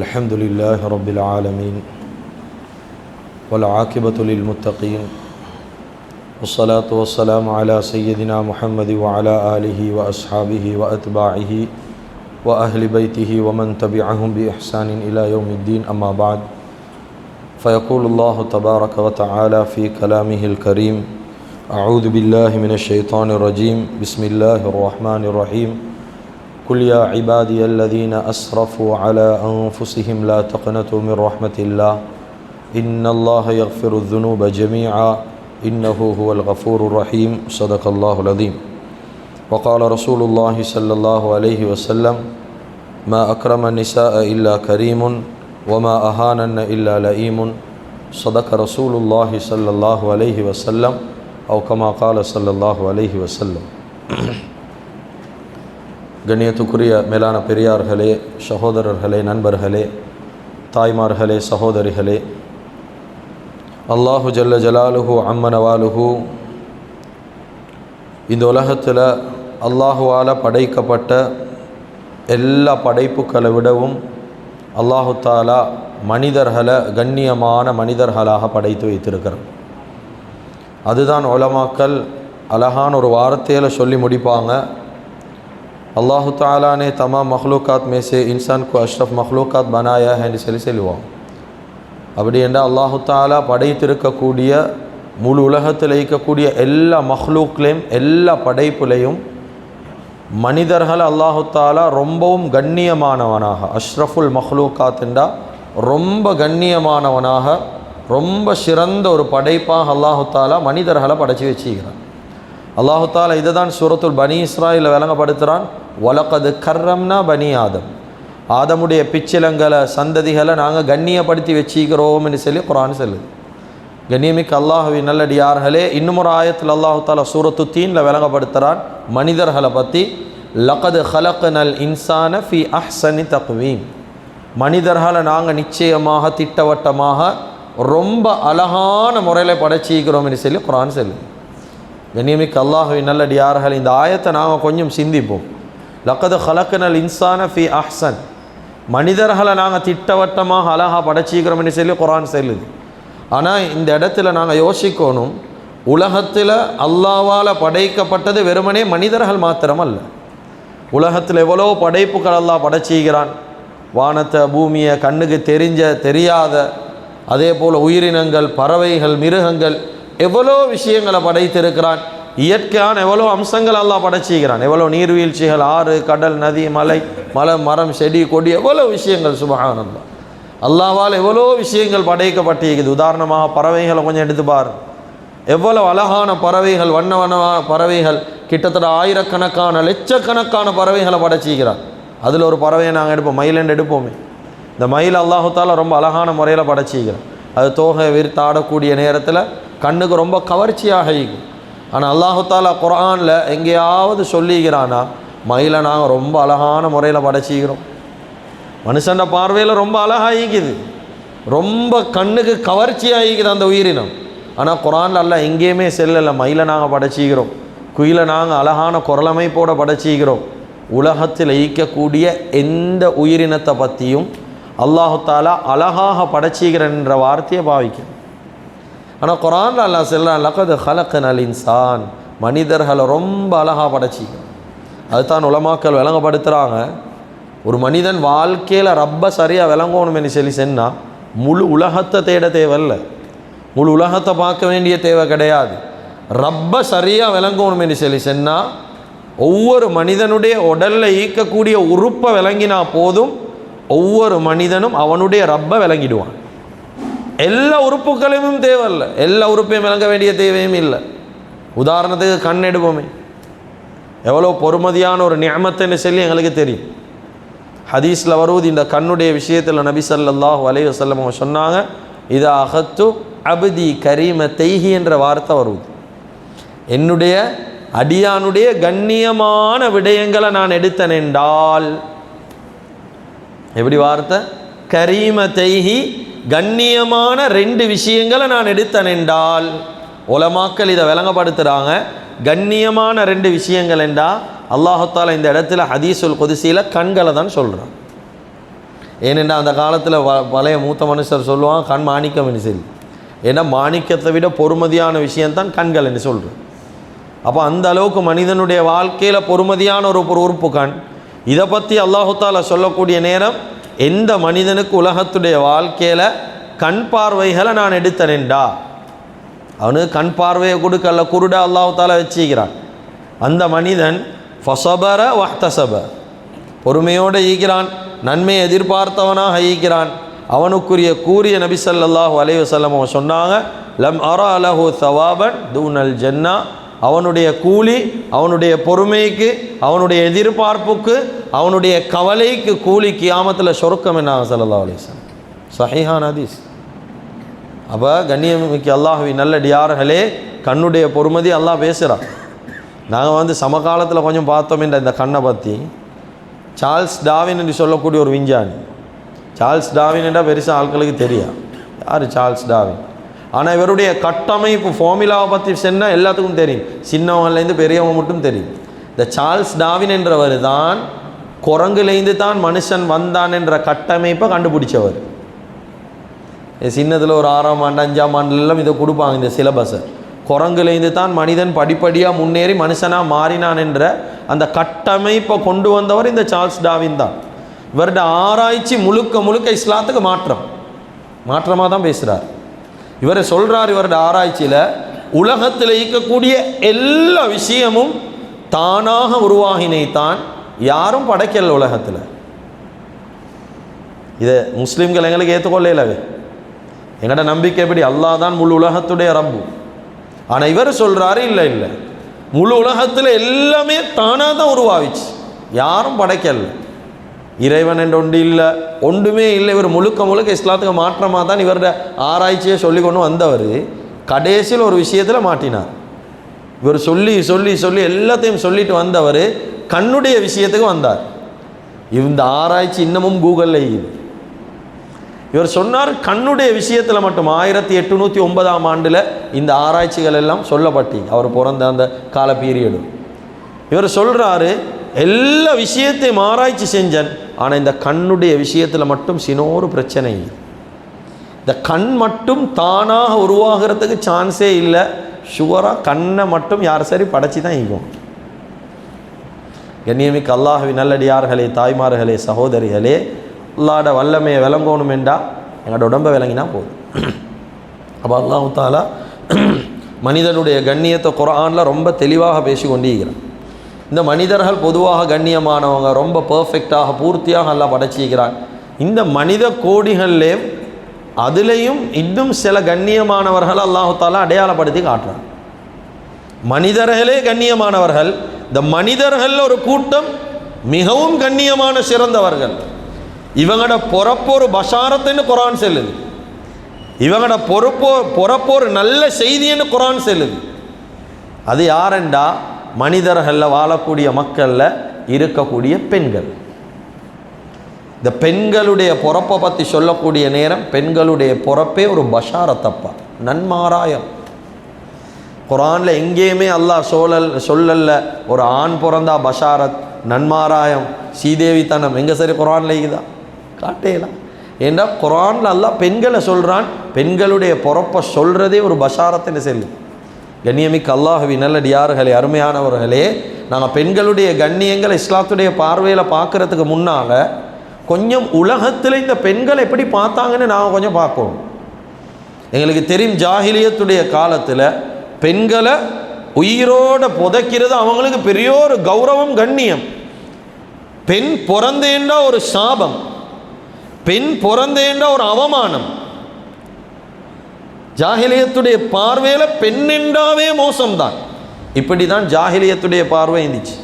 الحمد لله رب العالمين والعاقبة للمتقين والصلاة والسلام على سيدنا محمد وعلى آله وأصحابه وأتباعه وأهل بيته ومن تبعهم بإحسان إلى يوم الدين. أما بعد، فيقول الله تبارك وتعالى في كلامه الكريم: أعوذ بالله من الشيطان الرجيم، بسم الله الرحمن الرحيم. قل يا عبادي الذين أسرفوا على أنفسهم لا تقنطوا من رحمة الله إن الله يغفر الذنوب جميعا إنه هو الغفور الرحيم. صدق الله العظيم. وقال رسول الله صلى الله عليه وسلم: ما أكرم النساء إلا كريم وما أهانن إلا لئيم. صدق رسول الله صلى الله عليه وسلم أو كما قال صلى الله عليه وسلم. கண்ணியத்துக்குரிய மேலான பெரியார்களே, சகோதரர்களே, நண்பர்களே, தாய்மார்களே, சகோதரிகளே, அல்லாஹு ஜல்ல ஜலாலுஹு அம்மனவாலுஹு இந்த உலகத்தில் அல்லாஹுவால் படைக்கப்பட்ட எல்லா படைப்புக்களை விடவும் அல்லாஹு தாலா மனிதர்களை கண்ணியமான மனிதர்களாக படைத்து வைத்திருக்கிறார். அதுதான் உலமாக்கள் அழகான ஒரு வார்த்தையில் சொல்லி முடிப்பாங்க: अल्लाह ताला ने तमाम मखलूक़ात में से इंसान को अशरफ मखलूक़ात बनाया है சொல்லுவாங்க. அப்படி என்றால் அல்லாஹு தாலா படைத்திருக்கக்கூடிய முழு உலகத்தில் இருக்கக்கூடிய எல்லா மஹ்லூக்லையும் எல்லா படைப்புலையும் மனிதர்கள் அல்லாஹு தாலா ரொம்பவும் கண்ணியமானவனாக, அஷ்ரஃபுல் மஹ்லூக்காத் என்றால் ரொம்ப கண்ணியமானவனாக, ரொம்ப சிறந்த ஒரு படைப்பாக அல்லாஹு தாலா மனிதர்களை படைச்சி வச்சுக்கிறான். அல்லாஹு தாலா இதை தான் சூரத்துல் பனி இஸ்ராயில் விளங்கப்படுத்துகிறான்: வலக்கது கர்ரம்னா பனி ஆதம், ஆதமுடைய பிச்சிலங்களை சந்ததிகளை நாங்கள் கண்ணியப்படுத்தி வச்சுக்கிறோம்னு சொல்லி குர்ஆன் சொல்லுது. கண்ணியமிக்க அல்லாஹுவின் நல்லடியார்களே, இன்னும் ஒரு ஆயத்தில் அல்லாஹு தாலா சூரத்து தீனில் விளங்கப்படுத்துகிறான் மனிதர்களை பற்றி: லக்கது ஹலக்னல் இன்சான ஃபி அஹ்சனி தக்வீம், மனிதர்களை நாங்கள் நிச்சயமாக திட்டவட்டமாக ரொம்ப அழகான முறையில் படைச்சிக்கிறோம்னு சொல்லி குர்ஆன் சொல்லுது. கண்ணியமிக்க அல்லாஹுவின் நல்லடியார்கள், இந்த ஆயத்தை நாங்கள் கொஞ்சம் சிந்திப்போம். லக்கது ஹலக்னல் இன்சான ஃபி அஹ்சன், மனிதர்களை நாங்கள் திட்டவட்டமாக அழகாக படைச்சிக்கிறோம்னு சொல்லி குர்ஆன் சொல்லுது. ஆனால் இந்த இடத்துல நாங்கள் யோசிக்கணும், உலகத்தில் அல்லாஹ்வால் படைக்கப்பட்டது வெறுமனே மனிதர்கள் மாத்திரமல்ல. உலகத்தில் எவ்வளோ படைப்புகள் அல்லாஹ் படைச்சிக்கிறான். வானத்தை, பூமியை, கண்ணுக்கு தெரியாத அதே போல் உயிரினங்கள், பறவைகள், மிருகங்கள், எவ்வளோ விஷயங்களை படைத்திருக்கிறான். இயற்கையான எவ்வளோ அம்சங்கள் அல்லாஹ் படைச்சிக்கிறான். எவ்வளோ நீர்வீழ்ச்சிகள், ஆறு, கடல், நதி, மரம், செடி, கொடி, எவ்வளோ விஷயங்கள். சுப்ஹானல்லாஹ், அல்லாஹ்வால் எவ்வளோ விஷயங்கள் படைக்கப்பட்டிருக்குது. உதாரணமாக பறவைகளை கொஞ்சம் எடுத்து பாரு. எவ்வளோ அழகான பறவைகள், வண்ண பறவைகள், கிட்டத்தட்ட ஆயிரக்கணக்கான லட்சக்கணக்கான பறவைகளை படைச்சிக்கிறான். அதில் ஒரு பறவையை நாங்கள் எடுப்போம், மயிலண்டு எடுப்போமே. இந்த மயில் அல்லாஹு தாலா ரொம்ப அழகான முறையில் படைச்சிக்கிறான். அது தோகை விரித்து ஆடக்கூடிய நேரத்தில் கண்ணுக்கு ரொம்ப கவர்ச்சியாக இருக்கும். ஆனால் அல்லாஹு தாலா குர்ஆனில் எங்கேயாவது சொல்லிக்கிறானா மயிலை நாங்கள் ரொம்ப அழகான முறையில் படைச்சிக்கிறோம், மனுஷன் பார்வையில் ரொம்ப அழகாகிக்குது, ரொம்ப கண்ணுக்கு கவர்ச்சியாகிக்குது அந்த உயிரினம். ஆனால் குர்ஆனில் அல்லாஹ் எங்கேயுமே செல்லலை மயிலை நாங்கள் படைச்சிக்கிறோம், குயிலை நாங்கள் அழகான குரலமைப்போடு படைச்சிக்கிறோம். உலகத்தில் ஈக்கக்கூடிய எந்த உயிரினத்தை பற்றியும் அல்லாஹு தாலா அழகாக படைச்சிக்கிறன் என்ற வார்த்தையை பாவிக்கும். ஆனால் குர்ஆனில் அல்லாஹ் சொல்றான்: லக்கது ஹலக்னல் இன்சான், மனிதர்களை ரொம்ப அழகாக படைச்சிக்கிறோம். அதுதான் உலமாக்கள் விளங்கப்படுத்துகிறாங்க. ஒரு மனிதன் வாழ்க்கையில் ரப்பை சரியாக விளங்கணும்னு சொல்லி சொன்னால் முழு உலகத்தை தேட தேவையில்லை, முழு உலகத்தை பார்க்க வேண்டிய தேவை கிடையாது. ரப்பை சரியாக விளங்கணும்னு சொல்லி சொன்னால் ஒவ்வொரு மனிதனுடைய உடலில் ஈக்கக்கூடிய உறுப்பை விளங்கினா போதும், ஒவ்வொரு மனிதனும் அவனுடைய ரப்பை விளங்கிடுவான். எல்லா உறுப்புகளையும் தேவையில்லை, எல்லா உறுப்பையும் விளங்க வேண்டிய தேவையும் இல்லை. உதாரணத்துக்கு கண் எடுப்போமே, எவ்வளோ பொறுமதியான ஒரு நிஅமத்துன்னு சொல்லி எங்களுக்கு தெரியும். ஹதீஸில் வருவது இந்த கண்ணுடைய விஷயத்தில் நபி ஸல்லல்லாஹு அலைஹி வஸல்லம் அவங்க சொன்னாங்க: இதா அகத்து அப்தி கரீமத்தைஹி என்ற வார்த்தை வருவது, என்னுடைய அடியானுடைய கண்ணியமான விடயங்களை நான் எடுத்தேன் என்றால். எப்படி வார்த்தை? கரீமத்தைஹி, கண்ணியமான ரெண்டு விஷயங்களை நான் எடுத்தேன் என்றால். உலமாக்கள் இதை விளங்கப்படுத்துகிறாங்க. கண்ணியமான ரெண்டு விஷயங்கள் என்றால் அல்லாஹு தஆலா இந்த இடத்துல ஹதீஸுல் குதுஸியில் கண்களை தான் சொல்கிறான். ஏனென்றால் அந்த காலத்தில் பழைய மூத்த மனுஷர் சொல்லுவான் கண் மாணிக்கம் என்று சொல்லி. ஏன்னா மாணிக்கத்தை விட பொறுமதியான விஷயந்தான் கண்கள் என்று சொல்கிறேன். அப்போ அந்த அளவுக்கு மனிதனுடைய வாழ்க்கையில் பொறுமதியான ஒரு உறுப்பு கண். இதை பற்றி அல்லாஹு தாலா சொல்லக்கூடிய நேரம், எந்த மனிதனுக்கு உலகத்துடைய வாழ்க்கையில் கண் பார்வைகளை நான் எடுத்தனேன்டா, அவனுக்கு கண் பார்வையை கொடுக்கல, குருடா அல்லாஹு தாலா வச்சுக்கிறான். அந்த மனிதன் ஃபஸபர வஹ்தஸப, பொறுமையோடு ஈக்கிறான், நன்மையை எதிர்பார்த்தவனாக ஈக்கிறான். அவனுக்குரிய கூறிய நபி ஸல்லல்லாஹு அலைஹி வஸல்லம் அவன் சொன்னாங்க, லம் அரா லஹு தவாபன் தூனல் ஜன்னா, அவனுடைய கூலி, அவனுடைய பொறுமைக்கு, அவனுடைய எதிர்பார்ப்புக்கு, அவனுடைய கவலைக்கு கூலி கியாமத்தில் சொர்க்கம் என்னாங்க ஸல்லல்லாஹு அலைஹி வஸல்லம். சஹீஹான ஹதீஸ். அப்போ கண்ணியமிக்க அல்லாஹ்வின் நல்லடியார்களே, கண்ணுடைய பொறுமதி அல்லாஹ் பேசுகிறான். நாங்கள் சமகாலத்தில் கொஞ்சம் பார்த்தோம் இந்த கண்ணை பற்றி. சார்ல்ஸ் டார்வின் என்று சொல்லக்கூடிய ஒரு விஞ்ஞானி. சார்ல்ஸ் டார்வின் என்றால் பெருசாக ஆட்களுக்கு தெரியும் யார் சார்ல்ஸ் டார்வின். ஆனால் இவருடைய கட்டமைப்பு ஃபார்முலாவை பற்றி சொன்னால் எல்லாத்துக்கும் தெரியும், சின்னவங்கலேருந்து பெரியவங்க மட்டும் தெரியும். இந்த சார்ல்ஸ் டார்வின் என்றவர் தான் குரங்குலேருந்து தான் மனுஷன் வந்தான் என்ற கட்டமைப்பை கண்டுபிடிச்சவர். சின்னத்தில் ஒரு 6ஆம் ஆண்டு 5ஆம் ஆண்டுலாம் இதை கொடுப்பாங்க இந்த சிலபஸை. குரங்குலேருந்து தான் மனிதன் படிப்படியாக முன்னேறி மனுஷனாக மாறினான் என்ற அந்த கட்டமைப்பை கொண்டு வந்தவர் இந்த சார்ல்ஸ் டார்வின் தான். இவருடைய ஆராய்ச்சி முழுக்க முழுக்க இஸ்லாத்துக்கு மாற்றமாக தான் பேசுகிறார். இவர் சொல்கிறார், இவருடைய ஆராய்ச்சியில் உலகத்தில் இருக்கக்கூடிய எல்லா விஷயமும் தானாக உருவாகினைத்தான், யாரும் படைக்கல உலகத்தில். இதை முஸ்லீம்கள் எங்களுக்கு ஏற்றுக்கொள்ளவே. எங்களோட நம்பிக்கை எப்படி? அல்லாஹ் தான் முழு உலகத்துடைய ரப்பு. ஆனால் இவர் சொல்கிறாரு, இல்லை இல்லை, முழு உலகத்தில் எல்லாமே தானாக தான் உருவாகிச்சு, யாரும் படைக்கல. இறைவன் என்று ஒன்று இல்லை, ஒன்றுமே இல்லை. இவர் முழுக்க முழுக்க இஸ்லாத்துக்கு மாற்றமாக தான் இவருடைய ஆராய்ச்சியை சொல்லி கொண்டு வந்தவர். கடைசியில் ஒரு விஷயத்தில் மாட்டினார். இவர் சொல்லி சொல்லி சொல்லி எல்லாத்தையும் சொல்லிட்டு வந்தவர் கண்ணுடைய விஷயத்துக்கு வந்தார். இந்த ஆராய்ச்சி இன்னமும் கூகுளில் இருக்குது. இவர் சொன்னார், கண்ணுடைய விஷயத்தில் மட்டும் 1809ஆம் ஆண்டில் இந்த ஆராய்ச்சிகள் எல்லாம் சொல்லப்பட்டீங்க, அவர் பிறந்த அந்த கால பீரியடு. இவர் சொல்கிறாரு, எல்லா விஷயத்தையும் ஆராய்ச்சி செஞ்சேன், ஆனால் இந்த கண்ணுடைய விஷயத்தில் மட்டும் சின்னொரு பிரச்சனை. இந்த கண் மட்டும் தானாக உருவாகிறதுக்கு சான்ஸே இல்லை. ஷுவராக கண்ணை மட்டும் யார் சரி படைச்சி தான் இருக்கும். கண்ணியமிக்க அல்லாஹ்வின் நல்லடியார்களே, தாய்மார்களே, சகோதரிகளே, அல்லாஹ்ட வல்லமையை விளங்கணும் என்றால் எங்களோட உடம்பை விளங்கினா போதும். அப்போ அல்லாஹ் தஆலா மனிதனுடைய கண்ணியத்தை குர்ஆனில் ரொம்ப தெளிவாக பேசி கொண்டிருக்கிறான். இந்த மனிதர்கள் பொதுவாக கண்ணியமானவங்க, ரொம்ப பர்ஃபெக்டாக பூர்த்தியாக எல்லாம் படைச்சிக்கிறான். இந்த மனித கோடிகளிலே அதுலேயும் இன்னும் சில கண்ணியமானவர்கள் அல்லாஹ் தஆலா அடையாளப்படுத்தி காட்டுறான். மனிதர்களே கண்ணியமானவர்கள், இந்த மனிதர்கள் ஒரு கூட்டம் மிகவும் கண்ணியமான சிறந்தவர்கள். இவங்களோட பொறப்போர் பஷாரத்துன்னு குர்ஆன் சொல்லுது. இவங்களோட பொறப்போர் நல்ல செய்தின்னு குர்ஆன் சொல்லுது. அது யாரெண்டா மனிதர்களில் வாழக்கூடிய மக்களில் இருக்கக்கூடிய பெண்கள். இந்த பெண்களுடைய பொறப்பை பற்றி சொல்லக்கூடிய நேரம், பெண்களுடைய பொறப்பே ஒரு பஷாரத்தப்பா, நன்மாராயம். குர்ஆனில் எங்கேயுமே அல்லாஹ் சொல்லல ஒரு ஆண் பிறந்தா பஷாரத், நன்மாராயம், சீதேவித்தனம் எங்கே சரி குர்ஆனில் இருக்குதா? காட்டேலாம். ஏன்னா குர்ஆனில் அல்லாஹ் பெண்களை சொல்கிறான், பெண்களுடைய பொறப்பை சொல்கிறதே ஒரு பஷாரத்துன்னு சொல்லு. கண்ணியமிக்க அல்லாஹ்வின் நல்லடியார்களே, அருமையானவர்களே, நாங்கள் பெண்களுடைய கண்ணியங்களை இஸ்லாத்துடைய பார்வையில் பார்க்குறதுக்கு முன்னால் கொஞ்சம் உலகத்தில் இந்த பெண்கள் எப்படி பார்த்தாங்கன்னு நாங்கள் கொஞ்சம் பார்ப்போம். எங்களுக்கு தெரியும், ஜாஹிலியத்துடைய காலத்தில் பெண்களை உயிரோட புதைக்கிறது அவங்களுக்கு பெரிய ஒரு கௌரவம், கண்ணியம். பெண் பிறந்தேண்டா ஒரு சாபம், பெண் பிறந்தேண்டா ஒரு அவமானம். ஜாஹிலியத்துடைய பார்வையில் பெண் என்றாவே மோசம்தான். இப்படி தான் ஜாஹிலியத்துடைய பார்வை இருந்துச்சு.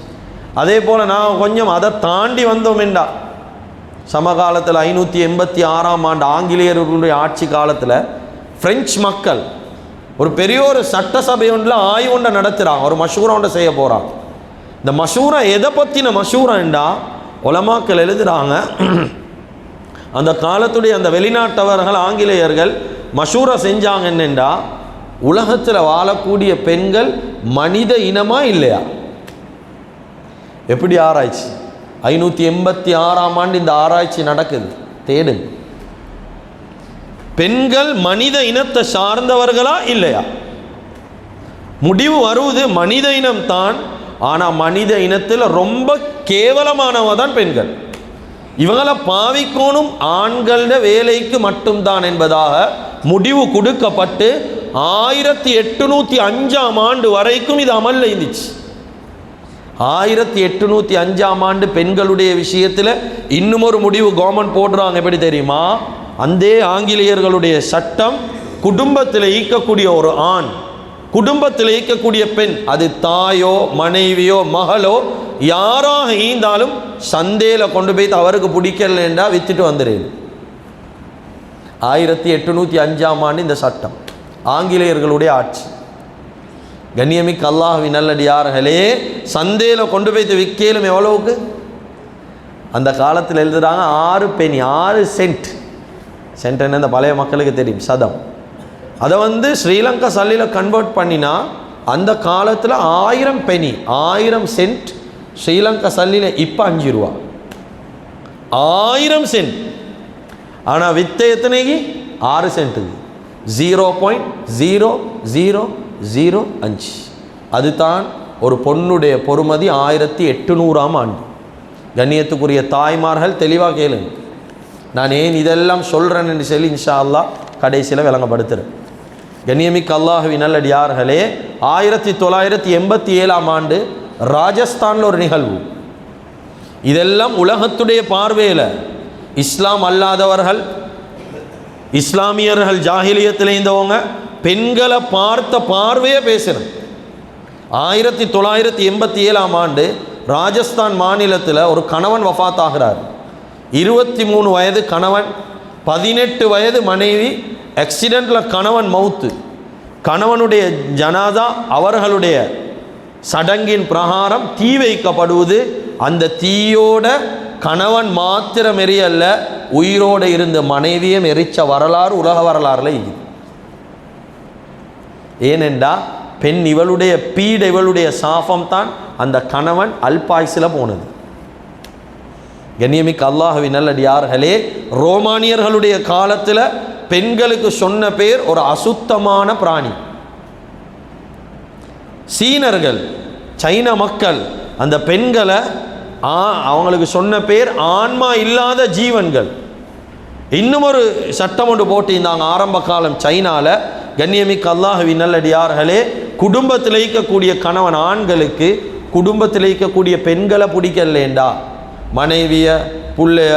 அதே போல் நான் கொஞ்சம் அதை தாண்டி வந்தோம் என்றா, சமகாலத்தில் 586ஆம் ஆண்டு ஆங்கிலேயர்களுடைய ஆட்சி காலத்தில் பிரெஞ்சு மக்கள் ஒரு பெரிய ஒரு சட்டசபை ஒன்றில் ஆய்வு ஒன்றை நடத்துகிறாங்க, ஒரு மஷூரா ஒன்றை செய்ய போகிறாங்க. இந்த மஷூரா எதை பற்றின மஷூராண்டா, உலமாக்கள் எழுதுகிறாங்க, அந்த காலத்துடைய அந்த வெளிநாட்டவர்கள் ஆங்கிலேயர்கள் மஷூரா செஞ்சாங்க என்னென்றா, உலகத்தில் வாழக்கூடிய பெண்கள் மனித இனமா இல்லையா? எப்படி ஆராய்ச்சி? 586ஆம் ஆண்டு இந்த ஆராய்ச்சி நடக்குது. தேடுங்க. பெண்கள் மனித இனத்தை சார்ந்தவர்களா இல்லையா? முடிவு வருவது மனித இனம் தான். ஆனால் மனித இனத்தில் ரொம்ப கேவலமானவ தான் பெண்கள். இவங்களை பாவிக்கணும் ஆண்கள வேலைக்கு மட்டும்தான் என்பதாக முடிவு கொடுக்கப்பட்டு 1805 வரைக்கும் இது அமல்ல இருந்துச்சு. 1805 பெண்களுடைய விஷயத்தில் இன்னும் ஒரு முடிவு கவர்மெண்ட் போடுறாங்க. எப்படி தெரியுமா? அந்த ஆங்கிலேயர்களுடைய சட்டம், குடும்பத்தில் ஈக்கக்கூடிய ஒரு ஆண், குடும்பத்தில் ஈக்கக்கூடிய பெண், அது தாயோ மனைவியோ மகளோ யாராக ஈந்தாலும் சந்தையில் கொண்டு போய் அவருக்கு பிடிக்கலண்டா வித்துட்டு வந்துடுது. 1805 இந்த சட்டம், ஆங்கிலேயர்களுடைய ஆட்சி. கண்ணியமிக்க அல்லாஹ்வின் நல்லடியார்களே, சந்தையில் கொண்டு போய் விற்கலும் எவ்வளவுக்கு? அந்த காலத்தில் எழுதுறாங்க 6 பெனி, 6 சென்ட். சென்ட் என்ன இந்த பழைய மக்களுக்கு தெரியும், சதம். அதை ஸ்ரீலங்கா சல்லியில் கன்வெர்ட் பண்ணினா அந்த காலத்தில் 1000 பெனி, 1000 சென்ட் ஸ்ரீலங்கா சல்லியில் இப்போ 5 ரூபா. 1000 சென்ட். ஆனால் வித்த எத்தனைக்கு? 6 சென்ட்டுக்கு. 0.0005. அதுதான் ஒரு பொண்ணுடைய பொறுமதி 1800 கண்ணியத்துக்குரிய தாய்மார்கள் தெளிவாக கேளுங்க. நான் ஏன் இதெல்லாம் சொல்கிறேன்னு சொல்லி இன்ஷா அல்லாஹ் கடைசியில் விளங்கப்படுத்துகிறேன். கண்ணியமிக்க அல்லாஹ்வின் நல்லடியார்களே, 1987 ராஜஸ்தானில் ஒரு நிகழ்வு. இதெல்லாம் உலகத்துடைய பார்வையில் இஸ்லாம் அல்லாதவர்கள், இஸ்லாமியர்கள், ஜாஹிலியத்தில் இருந்தவங்க பெண்களை பார்த்த பார்வையை பேசுகிறேன். 1987 ராஜஸ்தான் மாநிலத்தில் ஒரு கணவன் வஃபாத் ஆகிறார். 23 வயது கணவன், 18 வயது மனைவி. ஆக்சிடெண்ட்டில் கணவன் மௌத்து. கணவனுடைய ஜனாதா அவர்களுடைய சடங்கின் பிரகாரம் தீ வைக்கப்படுவது. அந்த தீயோட கணவன் மாத்திரம் எரியல்ல, உயிரோடு இருந்த மனைவியும் எரிச்ச வரலாறு உலக வரலாறுல இது. ஏனென்றா பெண் இவளுடைய பீட, இவளுடைய சாபம் தான் அந்த கணவன் அல்பாய்ஸில் போனது. கண்ணியமிக்க அல்லாஹ்வின் நல்லடியார்களே, ரோமானியர்களுடைய காலத்தில் பெண்களுக்கு சொன்ன பேர் ஒரு அசுத்தமான பிராணி. சீனர்கள், சைனா மக்கள் அந்த பெண்களை அவங்களுக்கு சொன்ன பேர் ஆன்மா இல்லாத ஜீவன்கள். இன்னும் ஒரு சட்டம் ஒன்று போட்டிருந்தாங்க ஆரம்ப காலம் சைனாவில். கண்ணியமிக்க அல்லாஹ்வின் நல்லடியார்களே, குடும்பத்தில் இருக்கக்கூடிய கணவன் ஆண்களுக்கு குடும்பத்தில் இருக்கக்கூடிய பெண்களை பிடிக்கலேண்டா, மனைவிய, புள்ளைய,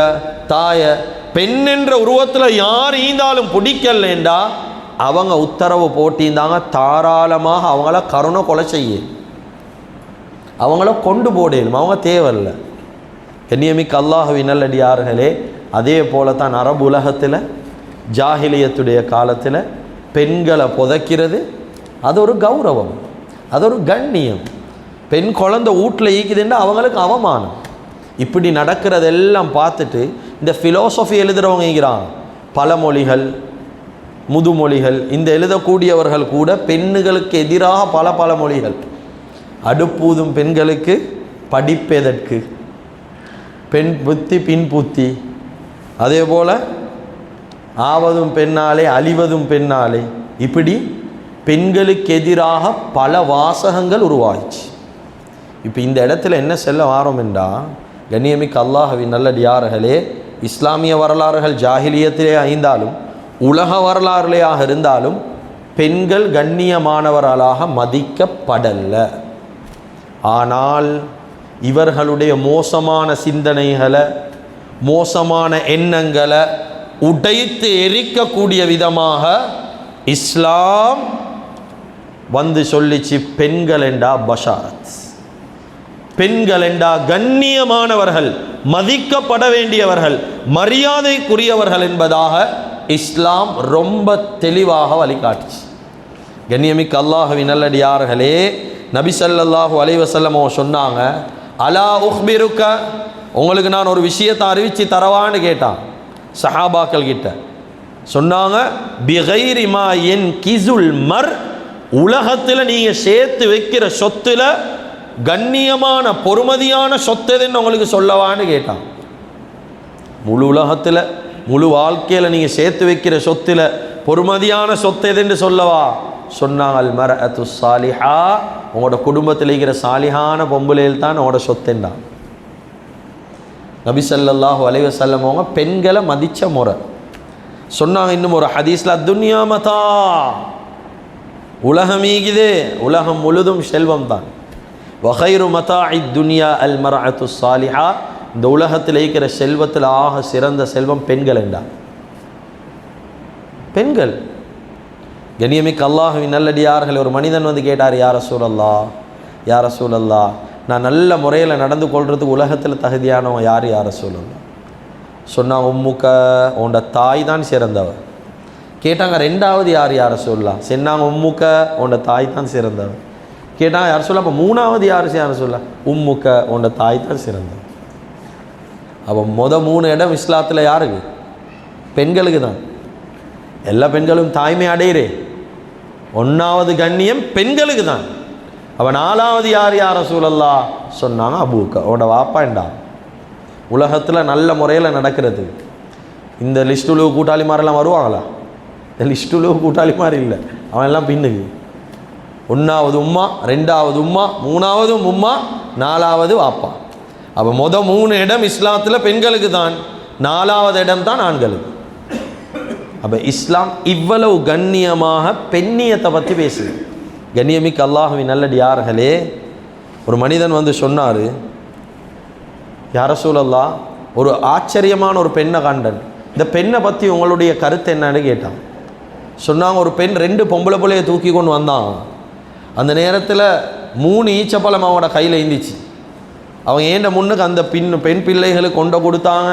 தாய, பெண் என்ற உருவத்தில் யார் ஈந்தாலும் பிடிக்கலேண்டா அவங்க உத்தரவு போட்டிருந்தாங்க, தாராளமாக அவங்கள கருணை கொலை செய்ய, அவங்கள கொண்டு போடணும், அவங்க தேவையில்லை. கண்ணியமிக்க அல்லாஹ்வின் நல்லடியார்களே, அதே போல தான் அரபு உலகத்தில் ஜாஹிலியத்துடைய காலத்தில் பெண்களை புதைக்கிறது அது ஒரு கௌரவம், அது ஒரு கண்ணியம். பெண் குழந்தை வீட்டில் ஈக்குதுன்னா அவங்களுக்கு அவமானம். இப்படி நடக்கிறதெல்லாம் பார்த்துட்டு இந்த ஃபிலோசஃபி எழுதுகிறவங்க இருக்கிறாங்க, பழமொழிகள், முதுமொழிகள், இந்த எழுதக்கூடியவர்கள் கூட பெண்களுக்கு எதிராக பல பழமொழிகள். அடுப்பூதும் பெண்களுக்கு படிப்பெதற்கு, பெண் புத்தி பின் புத்தி, அதே போல் ஆவதும் பெண்ணாலே அழிவதும் பெண்ணாலே, இப்படி பெண்களுக்கு எதிராக பல வாசகங்கள் உருவாயிச்சு. இப்போ இந்த இடத்துல என்ன செல்ல வாரோம் என்றால், கண்ணியமிக்க அல்லாஹ்வின் நல்லடியார்களே, இஸ்லாமிய வரலாறுகள் ஜாஹிலியத்திலே ஐந்தாலும் உலக வரலாறுலையாக இருந்தாலும் பெண்கள் கண்ணியமானவர்களாக மதிக்கப்படல. ஆனால் இவர்களுடைய மோசமான சிந்தனைகளை, மோசமான எண்ணங்களை உடைத்து எரிக்கக்கூடிய விதமாக இஸ்லாம் சொல்லிச்சு, பெண்கள் என்றா பஷாரத், பெண்கள் என்றா கண்ணியமானவர்கள், மதிக்கப்பட வேண்டியவர்கள், மரியாதைக்குரியவர்கள் என்பதாக இஸ்லாம் ரொம்ப தெளிவாக வழிகாட்டுச்சு. கண்ணியமிக்க அல்லாஹ்வின் நல்லடியார்களே, நபி ஸல்லல்லாஹு அலைஹி வஸல்லம் சொன்னாங்க, அலா உஹ்பிருக்க, உங்களுக்கு நான் ஒரு விஷயத்தை அறிவிச்சு தரவான்னு கேட்டான் சஹாபாக்கள் கிட்ட. சொன்னாங்க, பிகைரி மா யன்கிஸுல் மர், உலகத்தில் நீங்கள் சேர்த்து வைக்கிற சொத்துல கண்ணியமான பொறுமதியான சொத்து எதுன்னு உங்களுக்கு சொல்லவான்னு கேட்டான். முழு உலகத்தில் முழு வாழ்க்கையில் நீங்கள் சேர்த்து வைக்கிற சொத்தில் பொறுமதியான சொத்து எதுன்னு சொல்லவா சொன்னாங்க, அல் மர்அத்து சாலிஹா, உங்களோட குடும்பத்தில் இருக்கிற சாலிஹான பொம்புலையில் தான் உங்களோட சொத்துண்டா. நபி ஸல்லல்லாஹு அலைஹி வஸல்லம் அவங்க பெண்களை மதித்த முறை சொன்னாங்க. இன்னும் ஒரு ஹதீஸ்ல, துன்யா மதா, உலகம் ஈகுதே, உலகம் முழுதும் செல்வம் தான். வகைரு மதாஇ துன்யா அல் மர்அத்து சாலிஹா, இந்த உலகத்தில் இருக்கிற செல்வத்தில் ஆக சிறந்த செல்வம் பெண்கள் என்றார். பெண்கள். கண்ணியமிக்க அல்லாஹ்வின் நல்லடியார்கள், ஒரு மனிதன் வந்து கேட்டார், யா ரசூலல்லாஹ், யா ரசூலல்லாஹ், நான் நல்ல முறையில் நடந்து கொள்றதுக்கு உலகத்தில் தகுதியானவன் யார் யா ரசூலல்லாஹ்? சொன்னாங்க, உம்முக்க, உன்னோட தாய் தான் சிறந்தவர். கேட்டாங்க, ரெண்டாவது யார் யா ரசூலல்லாஹ்? சொன்னாங்க, உம்முக்க, உன்னோட தாய் தான் சிறந்தவர். கேட்டாங்க, யார் சொல்ல, அப்போ மூணாவது யார் ரசூலல்லாஹ்? உம்முக்க, உன்னோட தாய் தான் சிறந்தவர். அப்போ 3 இடம் இஸ்லாத்தில் யாருக்கு? பெண்களுக்கு தான். எல்லா பெண்களும் தாய்மை அடையிறே, 1வது கண்ணியம் பெண்களுக்கு தான். அப்போ 4வது யார் யா ரசூலல்லாஹ்? சொன்னாங்க, அபூக்க, உன்னோட வாப்பாண்டா. உலகத்தில் நல்ல முறையில் நடக்கிறது. இந்த லிஸ்ட்டுலு கூட்டாளி மாதிரிலாம் வருவாங்களா? இந்த லிஸ்ட்டுலு கூட்டாளி மாதிரி இல்லை, அவன் எல்லாம் பின்னுக்கு. 1வது உம்மா, 2வது உம்மா, 3வது உம்மா, 4வது வாப்பா. அப்போ 3 இடம் இஸ்லாத்தில் பெண்களுக்கு தான், 4வது இடம் தான் ஆண்களுக்கு. அப்போ இஸ்லாம் இவ்வளவு கண்ணியமாக பெண்ணியத்தை பற்றி பேசுது. கண்ணியமிக்க அல்லாஹ்வின் நல்லடியார்களே, ஒரு மனிதன் வந்து சொன்னார், யா ரசூலல்லாஹ், ஒரு ஆச்சரியமான ஒரு பெண்ணை கண்டன், இந்த பெண்ணை பற்றி உங்களுடைய கருத்து என்னன்னு கேட்டான். சொன்னாங்க, ஒரு பெண் 2 பொம்பளை பிள்ளையை தூக்கி கொண்டு வந்தான். அந்த நேரத்தில் 3 ஈச்சப்பழம் அவனோட கையில் இருந்துச்சு. அவங்க ஏண்ட முன்னுக்கு அந்த பெண் பிள்ளைகளுக்கு கொண்ட கொடுத்தாங்க,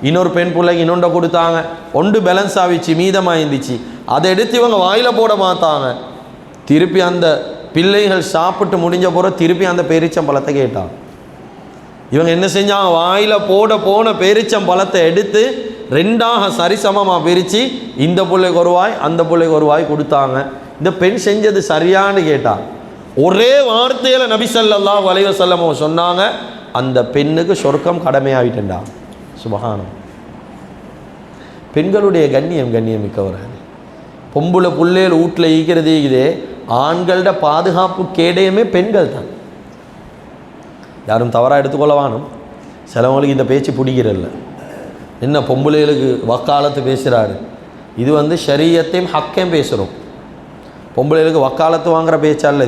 இன்னொரு பெண் பிள்ளைக்கு இன்னொண்ட கொடுத்தாங்க. ஒன்று பேலன்ஸ் ஆகிச்சு, மீதமாக இருந்துச்சு. அதை எடுத்து இவங்க வாயில் போட மாட்டாங்க. திருப்பி அந்த பிள்ளைகள் சாப்பிட்டு முடிஞ்ச பிறகு திருப்பி அந்த பேரிச்சம்பழத்தை கேட்டாங்க. இவங்க என்ன செஞ்சாங்க, வாயில் போன பேரிச்சம்பழத்தை எடுத்து 2ஆக சரிசமமாக பிரித்து இந்த பிள்ளைக்கு ஒரு வாய், அந்த பிள்ளைக்கு ஒரு வாய் கொடுத்தாங்க. இந்த பெண் செஞ்சது சரியான்னு கேட்டாங்க. ஒரே வார்த்தையில் நபி ஸல்லல்லாஹு அலைஹி வஸல்லம் சொன்னாங்க, அந்த பெண்ணுக்கு சொர்க்கம் கடமையாகிட்டா. சுபஹானம். பெண்களுடைய கண்ணியமிக்கவர்கள். பொம்புல புள்ளையில் வீட்டில் ஈக்கிறது இதே, ஆண்களோட பாதுகாப்பு கேடயமே பெண்கள் தான். யாரும் தவறாக எடுத்துக்கொள்ளவானும். சிலவங்களுக்கு இந்த பேச்சு பிடிக்கிறதில்ல. என்ன பொம்பளைகளுக்கு வக்காலத்து பேசுகிறாரு, இது வந்து ஷரியத்தையும் ஹக்கையும் பேசுகிறோம். பொம்பளைகளுக்கு வக்காலத்து வாங்குகிற பேச்சல்ல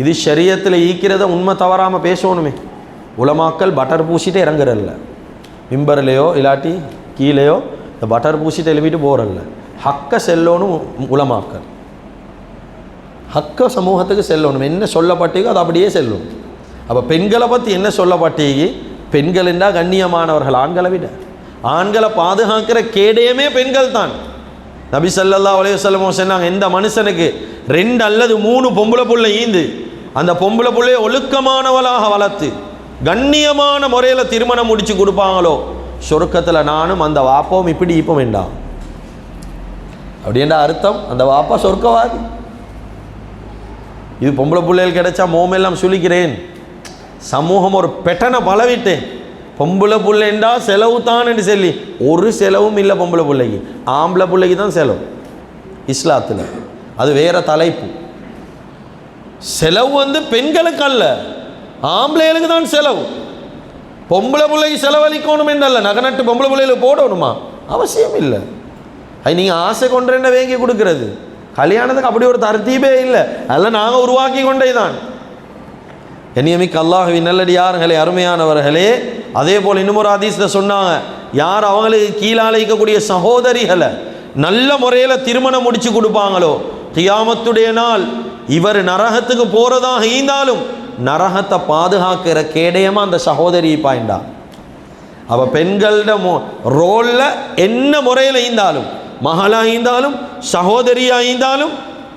இது ஷரியத்தில் ஈக்கிறத உண்மை தவறாமல் பேசணுமே. உலமாக்கள் பட்டர் பூசிட்டு இறங்குறல்ல, மிம்பர்லையோ இல்லாட்டி கீழேயோ இந்த பட்டர் பூசிட்டு எழுப்பிட்டு போகிறல்ல. ஹக்க செல்லணும் உலமாக்கள், ஹக்க சமூகத்துக்கு செல்லணும். என்ன சொல்லப்பட்டீங்கோ அது அப்படியே செல்லும். அப்போ பெண்களை பற்றி என்ன சொல்லப்பட்டீங்க? பெண்கள் என்றால் கண்ணியமானவர்கள் ஆண்களை விட. ஆண்களை பாதுகாக்கிற கேடயமே பெண்கள் தான். நபி ஸல்லல்லாஹு அலைஹி வஸல்லம் சொன்னாங்க, எந்த மனுஷனுக்கு 2 அல்லது 3 பொம்பளை புள்ளை ஈந்து அந்த பொம்பளை புள்ளையை ஒழுக்கமானவளாக வளர்த்து கண்ணியமான முறையில் திருமணம் முடித்து கொடுப்பாங்களோ, சொர்க்கத்தில் நானும் அந்த வாப்பாவும் இப்படி இப்போ வேண்டாம். அப்படின்ற அர்த்தம், அந்த வாப்பா சொர்க்கவாதி. இது பொம்பளை பிள்ளைகள் கிடைச்சா மோமெல்லாம் சுழிக்கிறேன். சமூகம் ஒரு பெட்டனை பலவிட்டேன். பொம்பளை பிள்ளைண்டா செலவு தான் என்று சொல்லி ஒரு செலவும் இல்லை. பொம்பளை பிள்ளைக்கு, ஆம்பளை பிள்ளைக்கு தான் செலவு இஸ்லாத்தில். அது வேற தலைப்பு. செலவு வந்து பெண்களுக்கு அல்ல, ஆம்பளைகளுக்கு தான் செலவு. பொம்பளை பிள்ளைக்கு செலவழிக்கணும் என்றல்ல, நகநட்டு பொம்பளை பிள்ளைகளுக்கு போடணுமா? அவசியம் இல்லை. அது நீங்கள் ஆசை கொண்டு வேங்கி கொடுக்கறது. கல்யாணத்துக்கு அப்படி ஒரு தர்த்தீபே இல்லை, அதெல்லாம் நாங்கள் உருவாக்கி கொண்டே தான். கண்ணியமிக்க அல்லாஹ்வின் நல்லடியார்களே, அருமையானவர்களே, அதே போல் இன்னும் ஒரு ஹதீஸில் சொன்னாங்க, யார் அவங்களுக்கு கீழால இருக்கக்கூடிய சகோதரிகளை நல்ல முறையில் திருமணம் முடித்து கொடுப்பாங்களோ, கியாமத்துடைய நாள் இவர் நரகத்துக்கு போகிறதாக இருந்தாலும் நரகத்தை பாதுகாக்கிற கேடயமாக அந்த சகோதரி பாய்ண்டா. அப்போ பெண்களோட ரோலில் என்ன முறையில் இருந்தாலும், மகளாக இருந்தாலும் சகோதரியாக இருந்தாலும்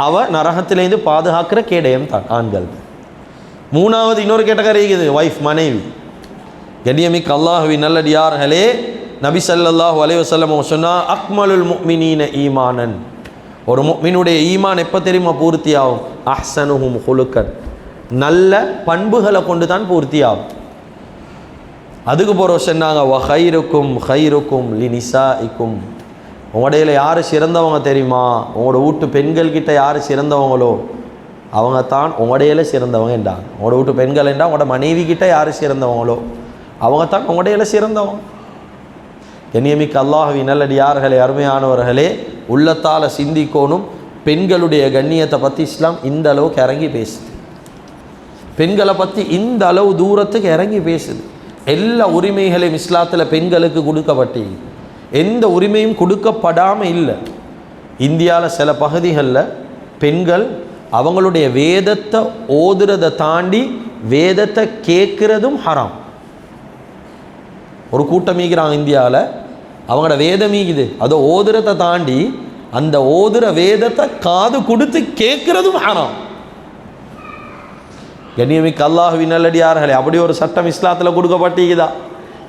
அவ நரகத்திலேருந்து பாதுகாக்கிற கேடயம் தான் ஆண்கள். 3வது இன்னொரு கேட்டகரி இருக்குது, வைஃப், மனைவி. கண்ணியமிக்க அல்லாஹ்வின் நல்லடியார்களே, நபி ஸல்லல்லாஹு அலைஹி வஸல்லம் சொன்னா, அக்மலுல் முஃமினீன ஈமானன், ஒரு முஃமினுடைய ஈமான் எப்போ தெரியுமா பூர்த்தியாகும்? அஹ்ஸனுஹும் ஹுலுக்கன், நல்ல பண்புகளை கொண்டு தான் பூர்த்தியாகும். அதுக்கு போகிற சொன்னாங்க வ ஹைருக்கும் ஹைருக்கும் லி நிசாஇக்கும், உங்களுடையில யார் சிறந்தவங்க தெரியுமா? உங்களோட வீட்டு பெண்கள்கிட்ட யார் சிறந்தவங்களோ அவங்க தான் உங்களுடையில சிறந்தவங்க என்றாங்க. உங்களோட வீட்டு பெண்கள் என்றால் உங்களோட மனைவி கிட்ட யார் சிறந்தவங்களோ அவங்க தான் உங்களுடையில சிறந்தவங்க. கண்ணியமிக்க அல்லாஹ்வின் நல்லடியார்களே, அருமையானவர்களே, உள்ளத்தால் சிந்திக்கோணும். பெண்களுடைய கண்ணியத்தை பற்றி இஸ்லாம் இந்த அளவுக்கு இறங்கி பேசுது. பெண்களை பற்றி இந்த அளவு தூரத்துக்கு இறங்கி பேசுது. எல்லா உரிமைகளையும் இஸ்லாத்தில் பெண்களுக்கு கொடுக்கப்பட்டு எந்த உரிமையும் கொடுக்கப்படாமல் இல்லை. இந்தியாவில் சில பகுதிகளில் பெண்கள் அவங்களுடைய வேதத்தை ஓதுறதை தாண்டி வேதத்தை கேட்குறதும் ஹராம். ஒரு கூட்டம் மீகிறாங்க இந்தியாவில், அவங்களோட வேதம் மீகுது, அதை ஓதுறதை தாண்டி அந்த ஓதுற வேதத்தை காது கொடுத்து கேட்குறதும் ஹராம். கண்ணியமிக்க அல்லாஹ்வின் நல்லடியார்களே, அப்படி ஒரு சட்டம் இஸ்லாத்தில் கொடுக்கப்பட்டிருக்குதா?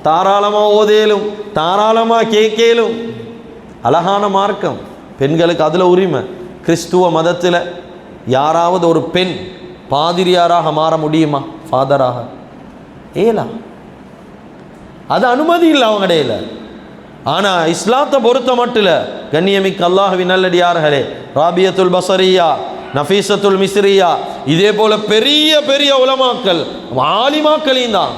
தாராளமாக ஓதேலும் தாராளமாக கேட்கலும். அழகான மார்க்கம், பெண்களுக்கு அதில் உரிமை. கிறிஸ்துவ மதத்தில் யாராவது ஒரு பெண் பாதிரியாராக மாற முடியுமா? ஃபாதராக ஏலா, அது அனுமதி இல்லை அவங்க இடையில. ஆனால் இஸ்லாத்தை பொறுத்த மட்டும் கண்ணியமிக்க அல்லாஹ்வின் நல்லடியார்களே, ராபியத்துல் பஸரியா, நஃபீசத்துல் மிஸ்ரியா, இதே போல பெரிய பெரிய உலமாக்கள் ஆலிமாக்களையும் தான்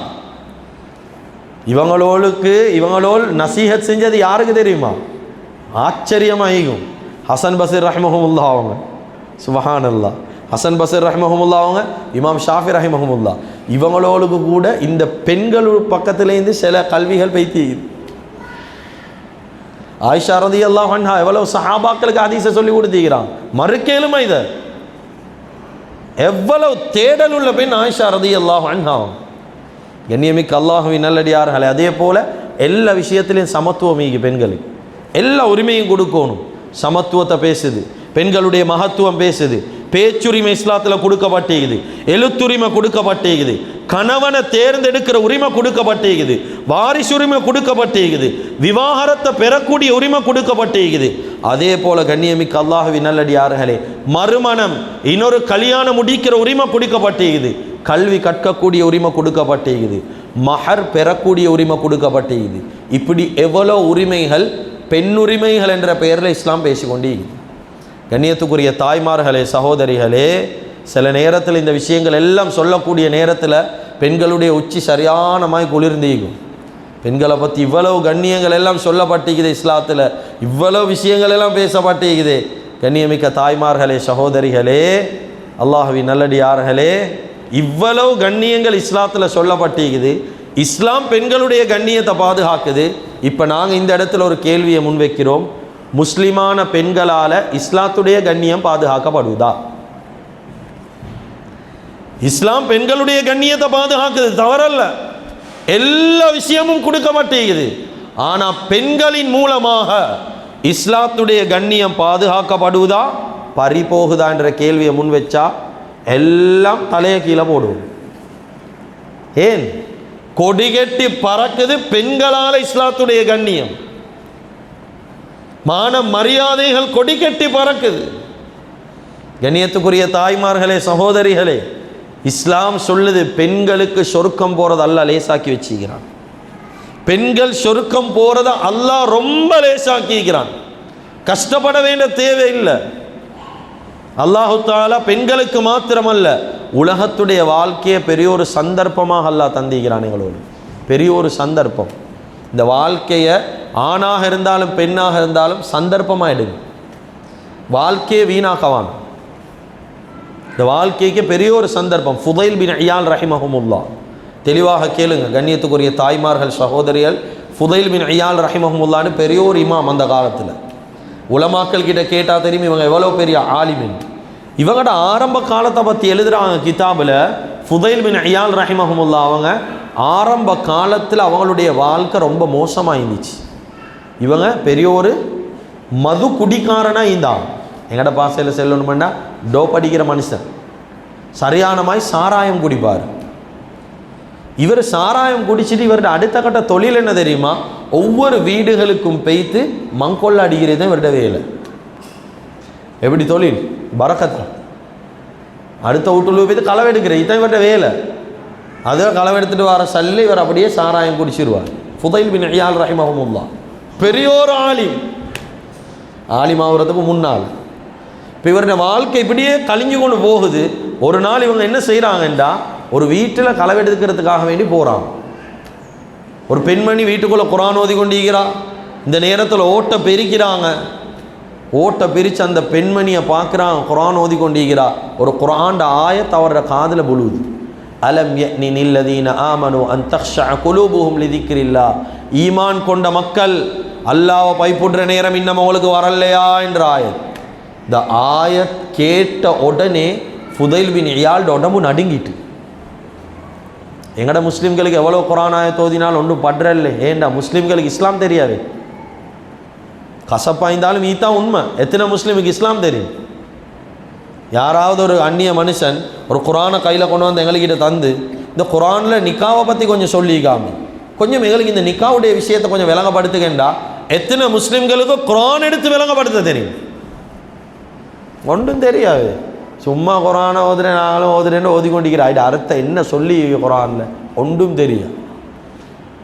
இவங்களோடு நசீஹத் செஞ்சது யாருக்கு தெரியுமா? ஆச்சரியமாகும். ஹசன் பஸீர் ரஹ்மஹுமுல்லா அவங்க, சுப்ஹானல்லாஹ், ஹசன் பஸீர் ரஹ்மஹுமுல்லா அவங்க, இமாம் ஷாஃபி ரஹ்மஹுமுல்லா, இவங்களோடு கூட இந்த பெண்கள் பக்கத்துலேருந்து சில கல்விகள் பைத்தி. ஆயிஷா ரலியல்லாஹு அன்ஹா எவ்வளவு சஹாபாக்களுக்கு ஹதீஸை சொல்லி கொடுத்துக்கிறான். மறுக்கேலுமா இதை? எவ்வளவு தேடல் உள்ள பெண் ஆயிஷா ரலியல்லாஹு அன்ஹா. கண்ணியமிக்க அல்லாஹ்வின் நல்லடியார்களே, அதே போல் எல்லா விஷயத்திலையும் சமத்துவம் பெண்களுக்கு எல்லா உரிமையும் கொடுக்கணும். சமத்துவத்தை பேசுது, பெண்களுடைய மகத்துவம் பேசுது. பேச்சுரிமை இஸ்லாத்தில் கொடுக்கப்பட்டிருக்குது, எழுத்துரிமை கொடுக்கப்பட்டிருக்குது, கணவனை தேர்ந்தெடுக்கிற உரிமை கொடுக்கப்பட்டிருக்குது, வாரிசுரிமை கொடுக்கப்பட்டிருக்குது, விவாகரத்தை பெறக்கூடிய உரிமை கொடுக்கப்பட்டிருக்குது. அதே போல கண்ணியமிக்க அல்லாஹ்வின் நல்லடியார்களே, மறுமணம் இன்னொரு கல்யாணம் முடிக்கிற உரிமை கொடுக்கப்பட்டிருக்குது, கல்வி கற்கக்கூடிய உரிமை கொடுக்கப்பட்டிருக்குது, மஹர் பெறக்கூடிய உரிமை கொடுக்கப்பட்டிருக்குது. இப்படி எவ்வளோ உரிமைகள், பெண்ணுரிமைகள் என்ற பெயரில் இஸ்லாம் பேசிக்கொண்டே. கண்ணியத்துக்குரிய தாய்மார்களே, சகோதரிகளே, சில நேரத்தில் இந்த விஷயங்கள் எல்லாம் சொல்லக்கூடிய நேரத்தில் பெண்களுடைய உச்சி சரியானமாய் குளிர்ந்தீகும். பெண்களை பற்றி இவ்வளவு கண்ணியங்கள் எல்லாம் சொல்லப்பட்டிருக்குது இஸ்லாத்தில், இவ்வளவு விஷயங்கள் எல்லாம் பேசப்பட்டிருக்குது. கண்ணியமிக்க தாய்மார்களே, சகோதரிகளே, அல்லாஹ்வின் நல்லடியார்களே, இவ்வளவு கண்ணியங்கள் இஸ்லாத்தில் சொல்லப்பட்டிருக்குது. இஸ்லாம் பெண்களுடைய கண்ணியத்தை பாதுகாக்குது. இப்போ நாங்கள் இந்த இடத்துல ஒரு கேள்வியை முன்வைக்கிறோம். முஸ்லிமான பெண்களால் இஸ்லாத்துடைய கண்ணியம் பாதுகாக்கப்படுவதா? இஸ்லாம் பெண்களுடைய கண்ணியத்தை பாதுகாக்குது, தவறல்ல, எல்லா விஷயமும் கொடுக்கப்பட்டிருக்குது. ஆனால் பெண்களின் மூலமாக இஸ்லாத்துடைய கண்ணியம் பாதுகாக்கப்படுவதா பறிபோகுதா என்ற கேள்வியை முன் வச்சா எல்லாம் தலையை கீழே போடுவோம். ஏன்? கொடிகட்டி பறக்குது பெண்களால் இஸ்லாத்துடைய கண்ணியம், மான மரியாதைகள் கொடிகட்டி பறக்குது. கண்ணியத்துக்குரிய தாய்மார்களே, சகோதரிகளே, இஸ்லாம் சொல்லுது பெண்களுக்கு சொர்க்கம் போறது அல்லாஹ் லேசாக்கி வச்சுக்கிறான். பெண்கள் சொர்க்கம் போறத அல்லாஹ் ரொம்ப லேசாக்கிக்கிறான். கஷ்டப்பட வேண்டிய தேவையில்லை. அல்லாஹு தஆலா பெண்களுக்கு மாத்திரமல்ல, உலகத்துடைய வாழ்க்கையை பெரிய ஒரு சந்தர்ப்பமாக அல்லாஹ் தந்திக்கிறான். எங்களோடு பெரிய ஒரு சந்தர்ப்பம். இந்த வாழ்க்கையை ஆணாக இருந்தாலும் பெண்ணாக இருந்தாலும் சந்தர்ப்பமாக எடுங்க. வாழ்க்கையை வீணாக்கவான். இந்த வாழ்க்கைக்கு பெரிய ஒரு சந்தர்ப்பம். ஃபுதைல் பின் இயால் ரஹிமஹுமுல்லா, தெளிவாக கேளுங்க கண்ணியத்துக்குரிய தாய்மார்கள், சகோதரிகள். ஃபுதைல் பின் இயால் ரஹிமஹுமுல்லான்னு பெரிய ஒரு இமாம். அந்த காலத்தில் உலமாக்கள் கிட்ட கேட்டால் தெரியும் இவங்க எவ்வளோ பெரிய ஆலிமின். இவங்களோட ஆரம்ப காலத்தை பற்றி எழுதுகிறாங்க கிதாபில். ஃபுதைல் பின் இயால் ரஹிமஹுமுல்லா அவங்க ஆரம்ப காலத்தில் அவங்களுடைய வாழ்க்கை ரொம்ப மோசமாக இருந்துச்சு. இவங்க பெரிய ஒரு மது குடிக்காரனாக இருந்தாங்க. எங்கட பாசையில் செல்லணுமெண்டா டோப் அடிக்கிற மனுஷன். சரியானமாய் சாராயம் குடிப்பார். இவர் சாராயம் குடிச்சிட்டு இவருடைய அடுத்த கட்ட தொழில் என்ன தெரியுமா? ஒவ்வொரு வீடுகளுக்கும் பெய்த்து மங்கொள்ள அடிக்கிறது தான் இவருடைய வேலை. எப்படி தொழில்? பரக்கத்து. அடுத்த வீட்டுல போய்த்து களவெடுக்கிற இதுதான் இவருடைய வேலை. அதை களவெடுத்துட்டு வர சல்லி இவர் அப்படியே சாராயம் குடிச்சிருவார். ஃபுதைல் பின் இயால் ரஹிமஹுமுல்லா பெரியோர் ஆலிமாவுறதுக்கு முன்னால். இப்போ இவருடைய வாழ்க்கை இப்படியே கழிஞ்சு கொண்டு போகுது. ஒரு நாள் இவங்க என்ன செய்கிறாங்கன்றா, ஒரு வீட்டில் களவெடுக்கிறதுக்காக வேண்டி போகிறாங்க. ஒரு பெண்மணி வீட்டுக்குள்ளே குர்ஆன் ஓதி கொண்டிருக்கிறா. இந்த நேரத்தில் ஓட்டை பெருக்கிறாங்க. ஓட்டை பிரித்து அந்த பெண்மணியை பார்க்குறாங்க, குர்ஆன் ஓதி கொண்டிருக்கிறா. ஒரு குர்ஆன் ஆயத் அவரோட காதில் புழுவுது. அலம் யஅனி லதீன ஆமனு அன் தக்ஷஅ குலூபுஹும் லிதிக்ரில்லாஹ். ஈமான் கொண்ட மக்கள் அல்லாஹ்வை பயப்படுற நேரம் இன்னும் அவங்களுக்கு வரலையா என்ற ஆயத். இந்த ஆயத் கேட்ட உடனே ஃபுதைல் பின் இயால் உடம்பு நடுங்கிட்டு. எங்கட முஸ்லீம்களுக்கு எவ்வளோ குர்ஆன் ஆயத் ஓதினாலும் ஒன்றும் படுறல்ல. ஏண்டா முஸ்லீம்களுக்கு இஸ்லாம் தெரியாது. கசப்பாய்ந்தாலும் ஈத்தான் உண்மை. எத்தனை முஸ்லீமுக்கு இஸ்லாம் தெரியும்? யாராவது ஒரு அந்நிய மனுஷன் ஒரு குர்ஆனை கையில் கொண்டு வந்து எங்கள்கிட்ட தந்து, இந்த குர்ஆனில் நிக்காவை பற்றி கொஞ்சம் சொல்லிக்காம கொஞ்சம் எங்களுக்கு இந்த நிக்காவுடைய விஷயத்தை கொஞ்சம் விளங்கப்படுத்துகின்றா, எத்தனை முஸ்லீம்களுக்கு குர்ஆன் எடுத்து விளங்கப்படுத்த தெரியும்? ஒன்றும் தெரியாது. சும்மா குர்ஆனை ஓதுறேன், நாங்களும் ஓதுறேன்னு ஓதி கொண்டிருக்கிறேன். அது அர்த்தம் என்ன சொல்லி குர்ஆனில் ஒன்றும் தெரியும்.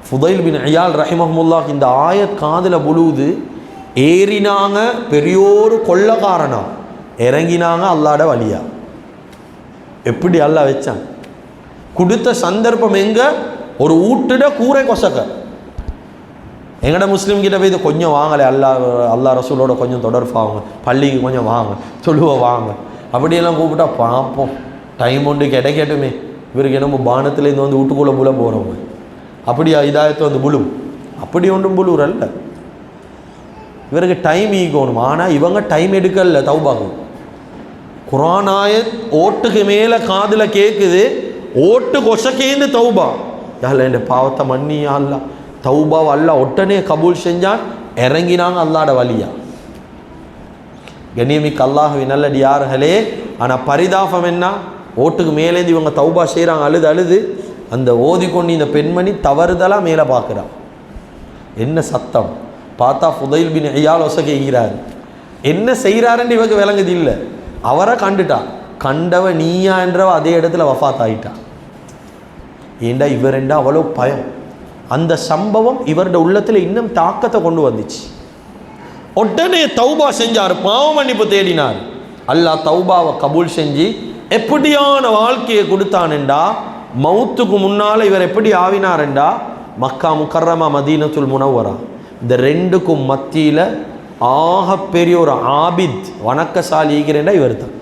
ஃபுதைல் பின் இயால் ரஹிமஹுல்லாஹ் இந்த ஆயத் காதில் புழுவுது. ஏறினாங்க பெரியோரு கொள்ளக்காரனா, இறங்கினாங்க அல்லாட வழியா. எப்படி அல்லாஹ் வச்சான்? கொடுத்த சந்தர்ப்பம் எங்க? ஒரு ஊட்டுட கூரை கொசக்க. எங்கட முஸ்லீம் கிட்ட போய் இது கொஞ்சம் வாங்கலை, அல்லாஹ் ரசூலோட கொஞ்சம் தொடர்பாங்க, பள்ளிக்கு கொஞ்சம் வாங்க, தொழுவ வாங்க அப்படியெல்லாம் கூப்பிட்டா பார்ப்போம். டைம் ஒன்று கிடைக்கட்டுமே. இவருக்கு என்னமோ பானத்துலேருந்து வந்து வீட்டுக்குள்ளே புல போகிறவங்க அப்படியா இதாயத்தை வந்து புழும். அப்படி ஒன்றும் புழுறல்ல. இவருக்கு டைம் ஈக்கணும். ஆனால் இவங்க டைம் எடுக்கல. தௌபாகும் குர்ஆன் ஆயத் ஓட்டுக்கு மேலே காதில் கேட்குது. ஓட்டு கொசக்கேந்து தௌபா, யாழ்ல என் பாவத்தை மன்னியா அல்லா. தௌபாவை அல்லா உடனே கபூல் செஞ்சான். இறங்கினாங்க அல்லாட வழியா. கண்ணியமிக்க அல்லாஹ்வின் நல்லடியார்களே, ஆனால் பரிதாபம் என்ன? ஓட்டுக்கு மேலேந்து இவங்க தௌபா செய்கிறாங்க. அழுது அழுது அந்த ஓதிக்கொண்டு இந்த பெண்மணி தவறுதலாக மேலே பார்க்குறான். என்ன சத்தம் பார்த்தா ஃபுதைல் பின் இயால் ஒசகைகிறார். என்ன செய்கிறாருன்னு இவங்க விளங்குது இல்லை. அவரை கண்டுட்டான். கண்டவ நீயா என்றவ அதே இடத்துல வஃபாத் ஆகிட்டான். ஏண்டா இவரெண்டா அவ்வளோ பயம். அந்த சம்பவம் இவருடைய உள்ளத்தில் இன்னும் தாக்கத்தை கொண்டு வந்துச்சு. உடனே தௌபா செஞ்சார், பாவ மன்னிப்பு தேடினார். அல்லாஹ் தௌபாவை கபூல் செஞ்சு எப்படியான வாழ்க்கையை கொடுத்தான்டா, மௌத்துக்கு முன்னால் இவர் எப்படி ஆவினார்ண்டா, மக்கா முக்கர்ரமா மதீனத்துல் முனவ்வரா இந்த ரெண்டுக்கும் மத்தியில் ஆகப்பெரிய ஒரு ஆபித் வணக்கசாலிக்கிறேன்டா இவர் தான்.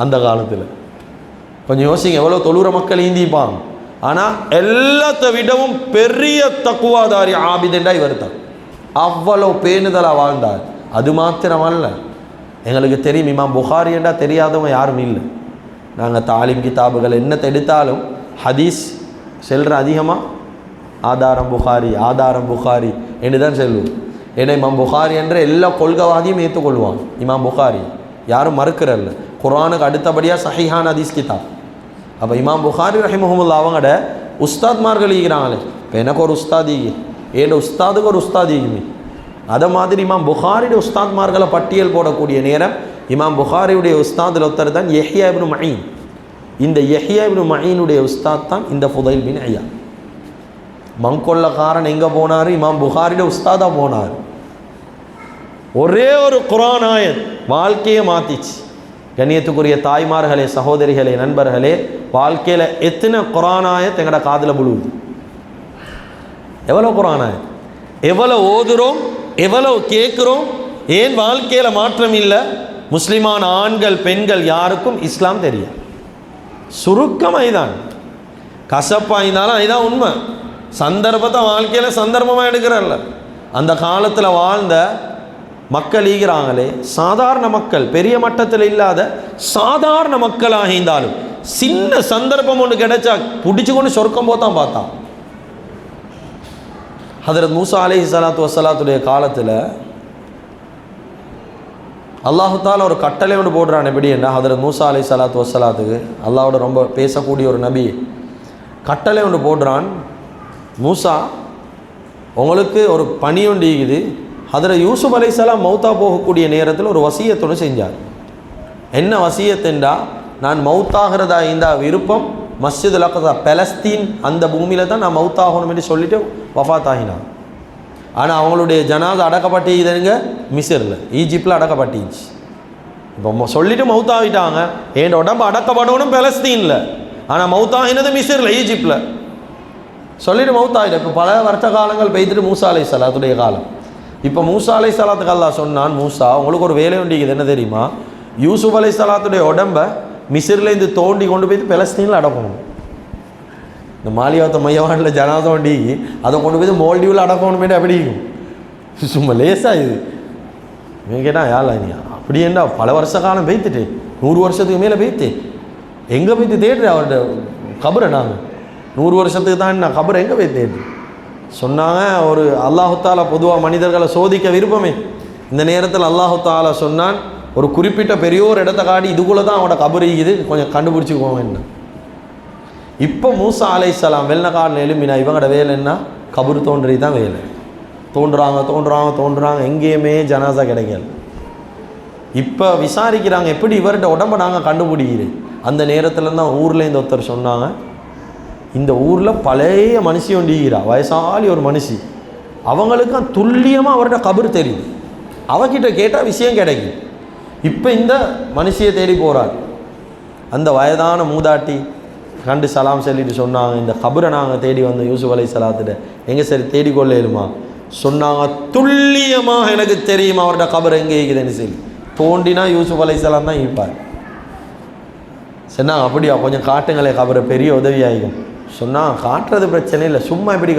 அந்த காலத்தில் கொஞ்சம் யோசிங்க, எவ்வளோ தொழுற மக்கள் ஈந்திப்பாங்க. ஆனால் எல்லாத்தை விடவும் பெரிய தக்குவாதாரி ஆபிதண்டா இவர் தான். அவ்வளோ பேணுதலாக வாழ்ந்தார். அது மாத்திரமல்ல, எங்களுக்கு தெரியும் இமாம் புகாரி என்றா தெரியாதவங்க யாரும் இல்லை. நாங்கள் தாலிம் கிதாபுகள் என்னத்தை எடுத்தாலும் ஹதீஸ் செல்கிற அதிகமாக ஆதாரம் புகாரி என்று தான் செல்வோம். ஏன்னா இமாம் புகாரி என்ற எல்லா கொள்கைவாதியும் ஏற்றுக்கொள்வாங்க. இமாம் புகாரி யாரும் மறுக்கிறல்ல. குர்ஆனுக்கு அடுத்தபடியாக சஹீஹான ஹதீஸ் கிதாப். அப்போ இமாம் புகாரி ரஹிமஹுல்லாஹ் அவங்களோட உஸ்தாத்மார்கள் ஈகிறாங்களே. இப்போ எனக்கு ஒரு உஸ்தாதி, ஏழு உஸ்தாதுக்கு ஒரு உஸ்தாதிக்குமே. அதை மாதிரி இமாம் புகாரியுடைய உஸ்தாத்மார்களை பட்டியல் போடக்கூடிய நேரம் இமாம் புகாரியுடைய உஸ்தாதில் ஒருத்தர் தான் யஹ்யா இப்னு மஈன். இந்த யஹ்யா இப்னு மஈனுடைய உஸ்தாத் தான் இந்த ஃபுதைல் பின் இயால். மங்கொல்லக்காரன் எங்கே போனார்? இமாம் புகாரியுடைய உஸ்தாதாக போனார். ஒரே ஒரு குர்ஆன் ஆயத் வாழ்க்கையை மாற்றிச்சு. கண்ணியத்துக்குரிய தாய்மார்களே, சகோதரிகளே, நண்பர்களே, வாழ்க்கையில் எத்தனை குர்ஆன் ஆயத் எங்கட காதில் புழுவுது? எவ்வளோ குர்ஆன் ஆயத், எவ்வளோ ஓதுறோம், எவ்வளோ கேட்குறோம். ஏன் வாழ்க்கையில் மாற்றம் இல்லை? முஸ்லிமான ஆண்கள் பெண்கள் யாருக்கும் இஸ்லாம் தெரியும். சுருக்கம் ஐதான், கசப்பாய்ந்தாலும் ஐதான் உண்மை. சந்தர்ப்பத்தை வாழ்க்கையில் சந்தர்ப்பமாக எடுக்கிறல்ல. அந்த காலத்தில் வாழ்ந்த மக்கள் ஈகிறாங்களே, சாதாரண மக்கள், பெரிய மட்டத்தில் இல்லாத சாதாரண மக்களாக இருந்தாலும் சின்ன சந்தர்ப்பம் ஒன்று கிடைச்சா பிடிச்சு கொண்டு சொர்க்கம் போத்தான் பார்த்தான். ஹதரத் மூசா அலைஹிஸ்ஸலாத்து வஸ்ஸலாத்துடைய காலத்தில் அல்லாஹு தாலா ஒரு கட்டளை ஒன்று போடுறான். எப்படி என்ன? ஹதரத் மூசா அலைஹிஸ்ஸலாத்து வஸ்ஸலாத்துக்கு அல்லாஹோட ரொம்ப பேசக்கூடிய ஒரு நபி கட்டளை ஒன்று போடுறான். மூசா, உங்களுக்கு ஒரு பணி ஒன்று இருக்குது. ஹதரத் யூசுப் அலைஹிஸ்ஸலாம் மௌத்தா போகக்கூடிய நேரத்தில் ஒரு வசியத்தொன்று செஞ்சார். என்ன வசியத்துண்டா, நான் மௌத்தாகிறதா இந்த விருப்பம் மஸ்ஜிதுல் அக்ஸா பலஸ்தீன் அந்த பூமியில் தான் நான் மௌத்தாகணும்னு சொல்லிட்டு வஃபாத் ஆகினான். ஆனால் அவங்களுடைய ஜனாஸா அடக்கப்பட்டீங்க மிஸ்ரில், ஈஜிப்டில் அடக்கப்பட்டுச்சு. இப்போ சொல்லிட்டு மௌத்தாகிட்டாங்க, என் உடம்பு அடக்கப்படணும் பலஸ்தீனில், ஆனால் மௌத்தாகினது மிஸ்ரில் ஈஜிப்டில் சொல்லிட்டு மௌத்தாகிட்ட. இப்போ பல வருஷ காலங்கள் பெய்துட்டு மூசா அலைஹிஸ்ஸலாத்துடைய காலம். இப்போ மூசா அலைஹிஸ்ஸலாத்துக்கு அல்லாஹ் சொன்னான், மூசா உங்களுக்கு ஒரு வேலை வேண்டியது என்ன தெரியுமா, யூசுப் அலைஹிஸ்ஸலாத்துடைய உடம்பை மிஸ்ரிலேருந்து தோண்டி கொண்டு போய் பலஸ்தீனில் அடக்கணும். இந்த மாலியாத்த மையவாண்டில் ஜனாதா வண்டி அதை கொண்டு போய் மோல்டிவில் அடக்கணுமேட்டு அப்படி இருக்கும். சும்மா லேசாக இது கேட்டால் யாழ் நீ அப்படி என்ன பல வருஷ காலம் பெய்த்துட்டு 100 வருஷத்துக்கு மேலே பெய்த்து எங்கே போய்த்து தேடுற அவர்கிட்ட கபரை நாங்கள் 100 வருஷத்துக்கு தான் நான் கபரை எங்கே போய் தேடு சொன்னாங்க. ஒரு அல்லாஹு தாலா பொதுவாக மனிதர்களை சோதிக்க விருப்பமே. இந்த நேரத்தில் அல்லாஹு தாலா சொன்னான், ஒரு குறிப்பிட்ட பெரியோர் இடத்த காட்டி இதுக்குள்ளே தான் அவனோட கபர் இருக்குது, கொஞ்சம் கண்டுபிடிச்சிக்குவோம் என்ன. இப்போ மூசா அலைஹிஸ்ஸலாம் வெள்ளக்காலில் எழும்பினா இவங்களோட வேலை என்ன, கபர் தோன்றி தான் வேலை. தோன்றுறாங்க எங்கேயுமே ஜனாசா கிடைக்கல. இப்போ விசாரிக்கிறாங்க எப்படி இவர்கிட்ட உடம்பை நாங்கள் கண்டுபிடிக்கிறேன். அந்த நேரத்தில் தான் ஊரில் இந்த ஒருத்தர் சொன்னாங்க, இந்த ஊரில் பழைய மனுஷி ஒண்டிக்கிறா, வயசாலி ஒரு மனுஷி, அவங்களுக்கு துல்லியமாக அவர்கிட்ட கபர் தெரியுது, அவகிட்ட கேட்டால் விஷயம் கிடைக்கும். இப்போ இந்த மனுஷியை தேடி போகிறார். அந்த வயதான மூதாட்டி கண்டு சலாம் சொல்லிட்டு சொன்னாங்க, இந்த கபரை நாங்கள் தேடி வந்தோம் யூசுப் அலைஹிஸ்ஸலாத்திட்ட, எங்கே சரி தேடிக்கொள்ளேலுமா சொன்னாங்க. துல்லியமாக எனக்கு தெரியுமா அவர்கிட்ட கபர் எங்கே இருக்குதுன்னு சொல்லி தோண்டினா யூசுப் அலைஹிஸ்ஸலாம் தான் இருப்பார். சொன்னாங்க அப்படியா, கொஞ்சம் காட்டுங்களே கபரை, பெரிய உதவியாகும். சொன்னால் காட்டுறது பிரச்சனை இல்லை, சும்மா எப்படி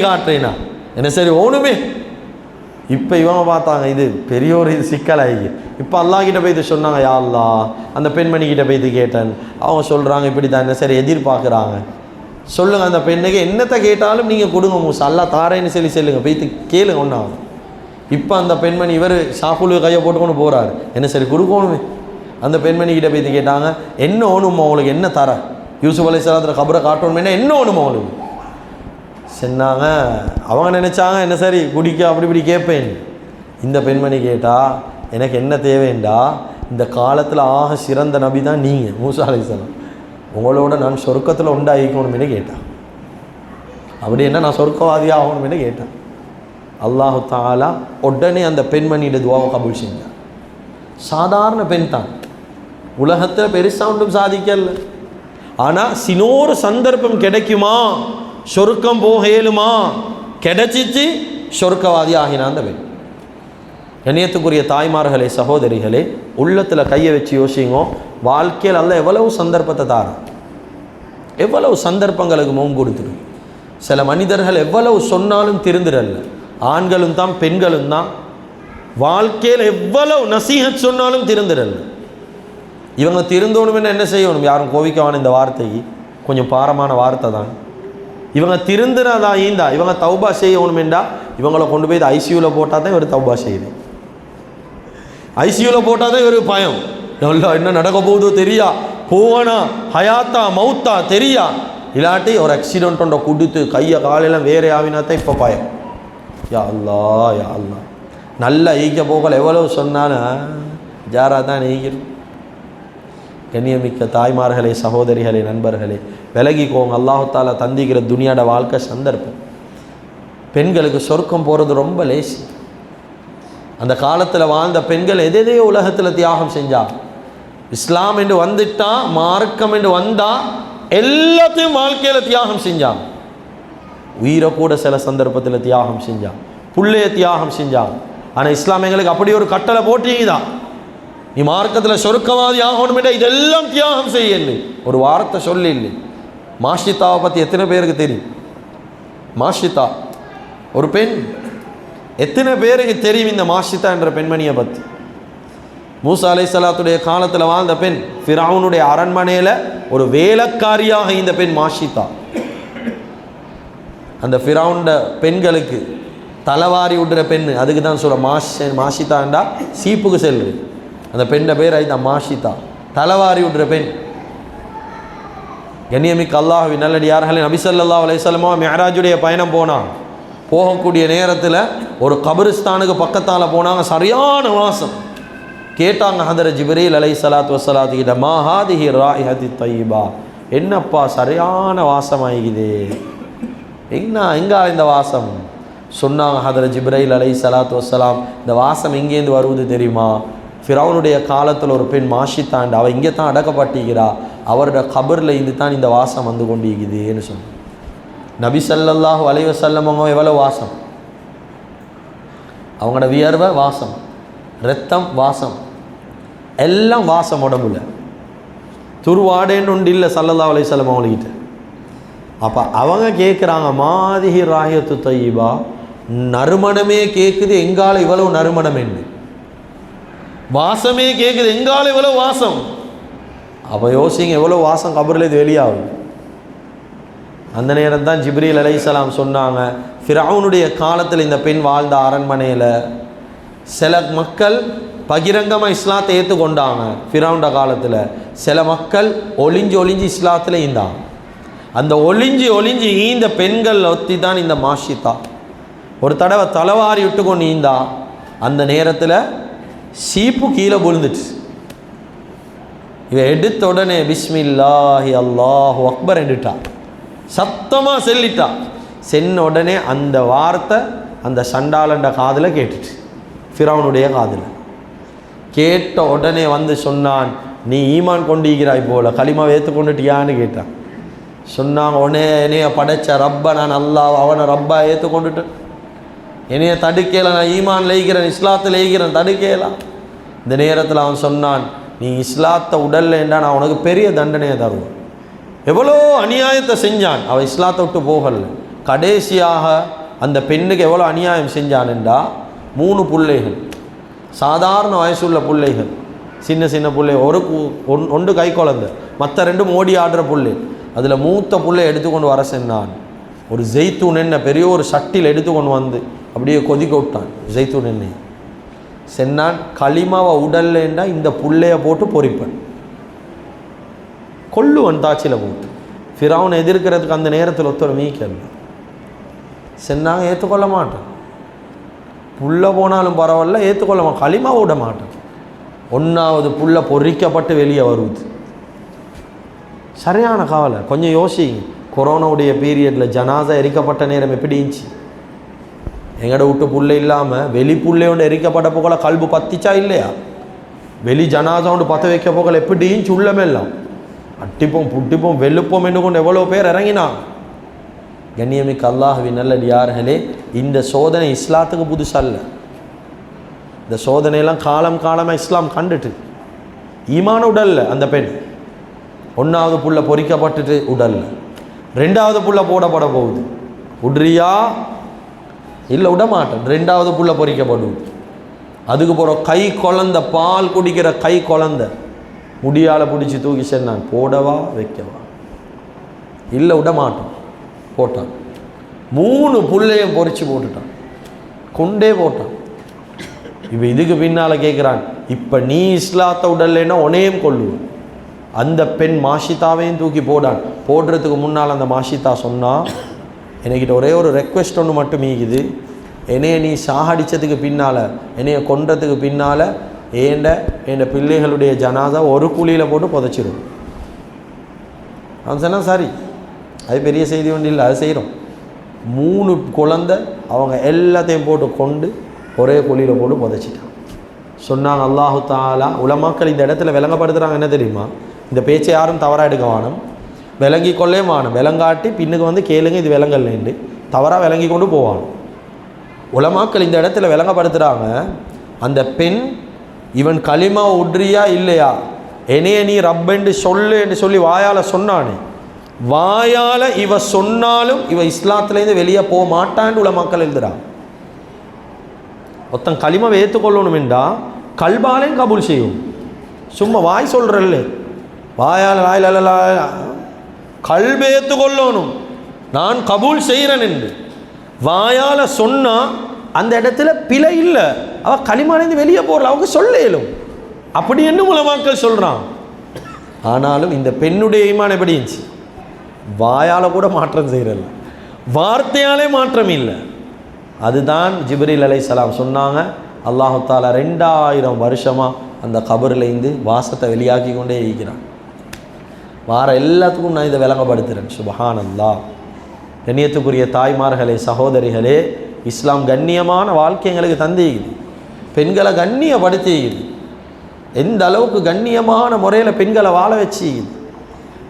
காட்டுறேன்னா என்ன சரி ஒன்றுமே. இப்போ இவங்க பார்த்தாங்க இது பெரிய ஒரு இது சிக்கலாகி. இப்போ அல்லாஹ்கிட்ட போய் இது சொன்னாங்க, யா அல்லாஹ் அந்த பெண்மணிக்கிட்ட போய் இது கேட்டேன். அவங்க சொல்கிறாங்க இப்படி தான், என்ன சரி எதிர்பார்க்குறாங்க, சொல்லுங்கள் அந்த பெண்ணுக்கு என்னத்தை கேட்டாலும் நீங்கள் கொடுங்க மூசா, அல்லாஹ் தாரேன்னு சொல்லி சொல்லுங்கள், போய்த்து கேளுங்க ஒன்றாகும். இப்போ அந்த பெண்மணி இவர் ஷாப்புலு கையை போட்டுக்கொண்டு போகிறாரு, என்ன சரி கொடுக்கணுமே. அந்த பெண்மணிக்கிட்ட போய்த்து கேட்டாங்க, என்ன ஒன்றுமா உங்களுக்கு, என்ன தர யூசுப் அலைஹிஸ்ஸலாத்துல கபரை காட்டணுமே, என்ன ஒன்றுமா உங்களுக்கு சொன்னாங்க. அவங்க நினச்சாங்க என்ன சரி குடிக்க அப்படி இப்படி கேட்பேன். இந்த பெண்மணி கேட்டால் எனக்கு என்ன தேவைண்டா, இந்த காலத்தில் ஆக சிறந்த நபி தான் நீங்கள் மூசா அலைஹிஸ்ஸலாம், உங்களோட நான் சொர்க்கத்தில் உண்டாகிக்கணும்னு கேட்டான். அப்படி என்ன நான் சொர்க்கவாதி ஆகணும்னு கேட்டேன். அல்லாஹு தஆலா உடனே அந்த பெண்மணியோட துவாவை கபூல் செஞ்சார். சாதாரண பெண் தான், உலகத்தில் பெருசாக ஒன்றும் சாதிக்கல. ஆனால் சினோரு சந்தர்ப்பம் கிடைக்குமா, சொர்க்கம் போகலுமா, கிடைச்சிச்சு, சொர்க்கவாதி ஆகினான் அந்த பெண். கண்ணியத்துக்குரிய தாய்மார்களே, சகோதரிகளே, உள்ளத்தில் கையை வச்சு யோசிங்கோ, வாழ்க்கையில் அல்ல எவ்வளவு சந்தர்ப்பத்தை தாரான், எவ்வளவு சந்தர்ப்பங்களுக்கு முகம் கொடுத்துடும். சில மனிதர்கள் எவ்வளவு சொன்னாலும் திருந்துடல்ல, ஆண்களும் தான் பெண்களும் தான், வாழ்க்கையில் எவ்வளவு நசீஹத் சொன்னாலும் திருந்துடல்ல. இவங்க திருந்தோணும்னு என்ன செய்யணும், யாரும் கோவிக்கவான இந்த வார்த்தைக்கு கொஞ்சம் பாரமான வார்த்தை தான். இவங்க திருந்தினதா ஈந்தா இவங்க தௌபா செய்யணுமெண்டா இவங்களை கொண்டு போய் ஐசியூவில் போட்டால் தான் இவர் தௌபா செய்யுது. ஐசியூவில் போட்டால் தான் இவருக்கு பயம், நல்லா என்ன நடக்க போகுதோ தெரியா, போவனா ஹயாத்தா மவுத்தா தெரியா, இல்லாட்டி ஒரு ஆக்சிடென்ட் ஒன்றை கொடுத்து கையை காலையெல்லாம் வேறே ஆகினா தான் இப்போ பயம். யா அல்லாஹ் யா அல்லாஹ், நல்லா ஈக்க போகல எவ்வளவு சொன்னாலும் ஜாரா தான் ஈக்கிறோம். கண்ணியமிக்க தாய்மார்களே, சகோதரிகளே, நண்பர்களே, விலகிக்கோங்க. அல்லாஹு தாலா தந்திக்கிற துனியாட வாழ்க்கை சந்தர்ப்பம். பெண்களுக்கு சொர்க்கம் போகிறது ரொம்ப லேசி. அந்த காலத்தில் வாழ்ந்த பெண்கள் எதையோ உலகத்தில் தியாகம் செஞ்சா. இஸ்லாம் என்று வந்துட்டா, மார்க்கம் என்று வந்தா எல்லாத்தையும் வாழ்க்கையில் தியாகம் செஞ்சாங்க. உயிரை கூட சில சந்தர்ப்பத்தில் தியாகம் செஞ்சாங்க, புள்ளைய தியாகம் செஞ்சாங்க. ஆனால் இஸ்லாம் எங்களுக்கு அப்படி ஒரு கட்டளை போட்டீங்கதான், நீ மார்க்கத்தில் சொர்க்கவாதி ஆகணும்னா இதெல்லாம் தியாகம் செய்யலை. ஒரு வார்த்தை சொல்லி இல்லை. மாஷிதாவை பற்றி எத்தனை பேருக்கு தெரியும்? மாஷிதா ஒரு பெண், எத்தனை பேருக்கு தெரியும் இந்த மாஷிதா என்ற பெண்மணியை பற்றி? மூசா அலைஹிஸ்ஸலாத்துடைய காலத்தில் வாழ்ந்த பெண், ஃபிரௌனுடைய அரண்மனையில் ஒரு வேலைக்காரியாக இந்த பெண் மாஷிதா. அந்த ஃபிரௌனுடைய பெண்களுக்கு தலைவாரி விடுற பெண், அதுக்கு தான் சொல்ல மாஷிதாண்டா சீப்புக்கு செல்லுது. அந்த பெண்ண பேர் ஐதான் மாஷிதா, தலைவாரி விடுற பெண். கண்ணியமிக்க அல்லாஹ்வின் நல்லடியார்களே, நபி ஸல்லல்லாஹு அலைஹி வஸல்லம் மிஅராஜுடைய பயணம் போனாங்க. போகக்கூடிய நேரத்தில் ஒரு கபிரிஸ்தானுக்கு பக்கத்தால் போனாங்க. சரியான வாசம், கேட்டாங்க ஹதரத் ஜிப்ரீல் அலைஹிஸ்ஸலாத்து வஸ்ஸலாத்து கிட்ட, மா ஹாதிஹி ராயிஹத்தி தய்யிபா, என்னப்பா சரியான வாசம் ஆகிக்குது, எங்கே இந்த வாசம்? சொன்னாங்க ஹதரத் ஜிப்ரீல் அலைஹிஸ்ஸலாத்து வஸ்ஸலாம், இந்த வாசம் எங்கேருந்து வருவது தெரியுமா? ஃபிரௌனுடைய காலத்தில் ஒரு பெண் மாஷித்தாண்டு, அவள் இங்கே தான் அடக்கப்பட்டிருக்கிறா, அவரோட கபரில் இருந்து தான் இந்த வாசம் வந்து கொண்டிருக்குதுன்னு சொன்னான். நபி ஸல்லல்லாஹு அலைஹி வஸல்லம் அவங்க எவ்வளோ வாசம், அவங்களோட வியர்வை வாசம், இரத்தம் வாசம், எல்லாம் வாசம் உடம்புல. துருவாடேன்னு ஒன்று இல்லை ஸல்லல்லாஹு அலைஹி வஸல்லம் அவங்ககிட்ட. அப்போ அவங்க கேட்குறாங்க, மாதிஹி ராயத்து தையிபா, நறுமணமே கேட்குது, எங்கால இவ்வளவு நறுமணம் என்று, வாசமே கேட்குது, எங்கால இவ்வளவு வாசம். அப்போ யோசிங்க, எவ்வளோ வாசம் கபரில் இது வெளியாகும். அந்த நேரம் தான் ஜிப்ரீல் அலைஹிஸ்ஸலாம் சொன்னாங்க, ஃபிரௌனுடைய காலத்தில் இந்த பெண் வாழ்ந்த அரண்மனையில் சில மக்கள் பகிரங்கமாக இஸ்லாத்தை ஏற்றுக்கொண்டாங்க. ஃபிரௌனுடைய காலத்தில் சில மக்கள் ஒளிஞ்சு இஸ்லாத்தில் ஈந்தாங்க. அந்த ஒளிஞ்சு ஈந்த பெண்கள் ஒத்தி தான் இந்த மாஷித்தா. ஒரு தடவை தலைவாரி விட்டு கொண்டு ஈந்தா, அந்த நேரத்தில் சீப்பு கீழே விழுந்துட்டு, இவ எடுத்த உடனே பிஸ்மில்லாஹி அல்லாஹு அக்பர் என்றுட்டா, சத்தமாக செல்லிட்டா. சென்ன உடனே அந்த வார்த்தை அந்த சண்டாளண்ட காதில் கேட்டுட்டு, ஃபிரௌனுடைய காதில் கேட்ட உடனே வந்து சொன்னான், நீ ஈமான் கொண்டிருக்கிறாய் போல, களிமாவை ஏற்றுக்கொண்டுட்டியான்னு கேட்டான். சொன்னாங்க, உடனே என்னைய படைச்ச ரப்பை நான் அல்லாஹ் அவனை ரப்பா ஏற்றுக்கொண்டுட்டேன், என்னைய தடுக்கல, நான் ஈமான் லேய்கிறேன், இஸ்லாத்தில் லேய்கிறேன், தடுக்கலாம். இந்த நேரத்தில் அவன் சொன்னான், நீ இஸ்லாத்தை உடல்லேண்டா நான் உனக்கு பெரிய தண்டனையை தருவேன். எவ்வளோ அநியாயத்தை செஞ்சான், அவன் இஸ்லாத்தை விட்டு போகல. கடைசியாக அந்த பெண்ணுக்கு எவ்வளோ அநியாயம் செஞ்சான்டா, 3 பிள்ளைகள், சாதாரண வயசுள்ள பிள்ளைகள், சின்ன பிள்ளை, ஒன்று கை குழந்தை, மற்ற 2 ஓடி ஆடுற பிள்ளை. அதில் மூத்த பிள்ளை எடுத்துக்கொண்டு வர சென்னான். ஒரு ஜெய்த்தூன் எண்ணெய் பெரிய ஒரு சட்டியில் எடுத்துக்கொண்டு வந்து அப்படியே கொதிக்க விட்டான். ஜெய்த்தூன் எண்ணெய் சென்னான், களிமாவை உடல்லேண்டா இந்த புள்ளைய போட்டு பொறிப்பன், கொல்லுவன் தாச்சியில் போட்டு. ஃபிரௌனை எதிர்க்கிறதுக்கு அந்த நேரத்தில் ஒருத்தர் மீக்கல் சென்னாங்க, ஏற்றுக்கொள்ள மாட்டேன், புள்ள போனாலும் பரவாயில்ல, ஏற்றுக்கொள்ள மாட்டேன், களிமா விட மாட்டேன். 1வது புள்ள பொறிக்கப்பட்டு வெளியே வருவது. சரியான கவலை. கொஞ்சம் யோசிங்க, கொரோனாவுடைய பீரியடில் ஜனாசா எரிக்கப்பட்ட நேரம் எப்படி இருந்துச்சு? எங்கட விட்டு புள்ளை இல்லாமல் வெளி புள்ளை ஒன்று எரிக்கப்பட்ட போகல கல்பு பத்திச்சா இல்லையா? வெளி ஜனாசா ஒன்று பற்ற வைக்க போகல எப்படி இருந்துச்சு? உள்ளமே எல்லாம் அட்டிப்போம் புட்டிப்போம் வெளுப்போம் என்று கொண்டு எவ்வளோ பேர் இறங்கினான். கண்ணியமிக்க அல்லாஹ்வின் நல்லடியார்களே, இந்த சோதனை இஸ்லாத்துக்கு புதுசல்ல. இந்த சோதனையெல்லாம் காலமாக இஸ்லாம் கண்டுட்டு, ஈமான உடல்ல அந்த பெண் 1வது புள்ள பொறிக்கப்பட்டுட்டு உடல்ல, 2வது புள்ள போடப்பட போகுது, உட்ரியா இல்லை விடமாட்டேன், 2வது புள்ள பொறிக்கப்படுவது. அதுக்கு போகிற கை குழந்தை, பால் குடிக்கிற கை குழந்தை முடியால் பிடிச்சி தூக்கி சென்னான், போடவா வைக்கவா, இல்லை விடமாட்டோம், போட்டான். 3 புள்ளையும் பொறிச்சு போட்டுட்டான், கொண்டே போட்டான். இப்போ இதுக்கு பின்னால் கேட்குறான், இப்போ நீ இஸ்லாத்தை உடல்லைன்னா உனையும் கொள்ளுவேன். அந்த பெண் மாஷிதாவையும் தூக்கி போடுறதுக்கு முன்னால் அந்த மாஷிதா சொன்னால், என்கிட்ட ஒரே ஒரு ரெக்வெஸ்ட் ஒன்று மட்டும் ஈகுது, என்னைய நீ சாகடித்ததுக்கு பின்னால், என்னைய கொன்றதுக்கு பின்னால் என் பிள்ளைகளுடைய ஜனாதா ஒரு குழியில் போட்டு புதைச்சிடும். அவன் சொன்னால் சரி, அது பெரிய செய்தி ஒன்றும் இல்லை, அது செய்கிறோம். 3 குழந்தை அவங்க எல்லாத்தையும் போட்டு கொண்டு ஒரே குழியில் போட்டு புதைச்சிட்டான். சொன்னாங்க அல்லாஹு தாலா, உலமாக்கள் இந்த இடத்துல விளங்கப்படுத்துகிறாங்க என்ன தெரியுமா? இந்த பேச்சை யாரும் தவறாக எடுக்க வேணும், விளங்கி கொள்ளே வேணும், விளங்காட்டி பின்னுக்கு வந்து கேளுங்க இது விளங்கல்லேண்டு தவறாக விளங்கி கொண்டு போவாங்க. உலமாக்கள் இந்த இடத்துல விளங்கப்படுத்துகிறாங்க, அந்த பெண் இவன் களிமா உட்ரியா இல்லையா, என்னைய நீ ரப்பென்று சொல்லு என்று சொல்லி வாயால் சொன்னானே, வாயால் இவ சொன்னாலும் இவ இஸ்லாத்துலேருந்து வெளியே போக மாட்டான்னு உலமாக்கள் எழுதுகிறாங்க. ஒருத்தன் களிமாவை ஏற்றுக்கொள்ளணுமெண்டா கல்பாலையும் கபூல் செய்யும். சும்மா வாய் சொல்கிறல்ல, வாயால் கல்பை ஏற்றுக்கொள்ளணும், நான் கபூல் செய்கிறேன் என்று வாயால் சொன்னால் அந்த இடத்துல பிழை இல்லை, அவள் களிமாலேருந்து வெளியே போகல, அவங்க சொல்ல இயலும். அப்படி என்ன உலமாக்கள் சொல்கிறான். ஆனாலும் இந்த பெண்ணுடைய ஈமான் எப்படி இருந்துச்சு? வாயால் கூட மாற்றம் செய்கிறல்ல, வார்த்தையாலே மாற்றம் இல்லை. அதுதான் ஜிப்ரீல் அலைஹிஸ்ஸலாம் சொன்னாங்க, அல்லாஹு தாலா 2000 வருஷமாக அந்த கபர்லேருந்து வாசத்தை வெளியாக்கி கொண்டே இருக்கிறான். வார எல்லாத்துக்கும் நான் இதை விளங்கப்படுத்துகிறேன். சுபஹானல்லாஹ். கண்ணியத்துக்குரிய தாய்மார்களே, சகோதரிகளே, இஸ்லாம் கண்ணியமான வாழ்க்கை எங்களுக்கு தந்திக்குது. பெண்களை கண்ணியப்படுத்திக்குது. எந்த அளவுக்கு கண்ணியமான முறையில் பெண்களை வாழ வச்சுக்குது.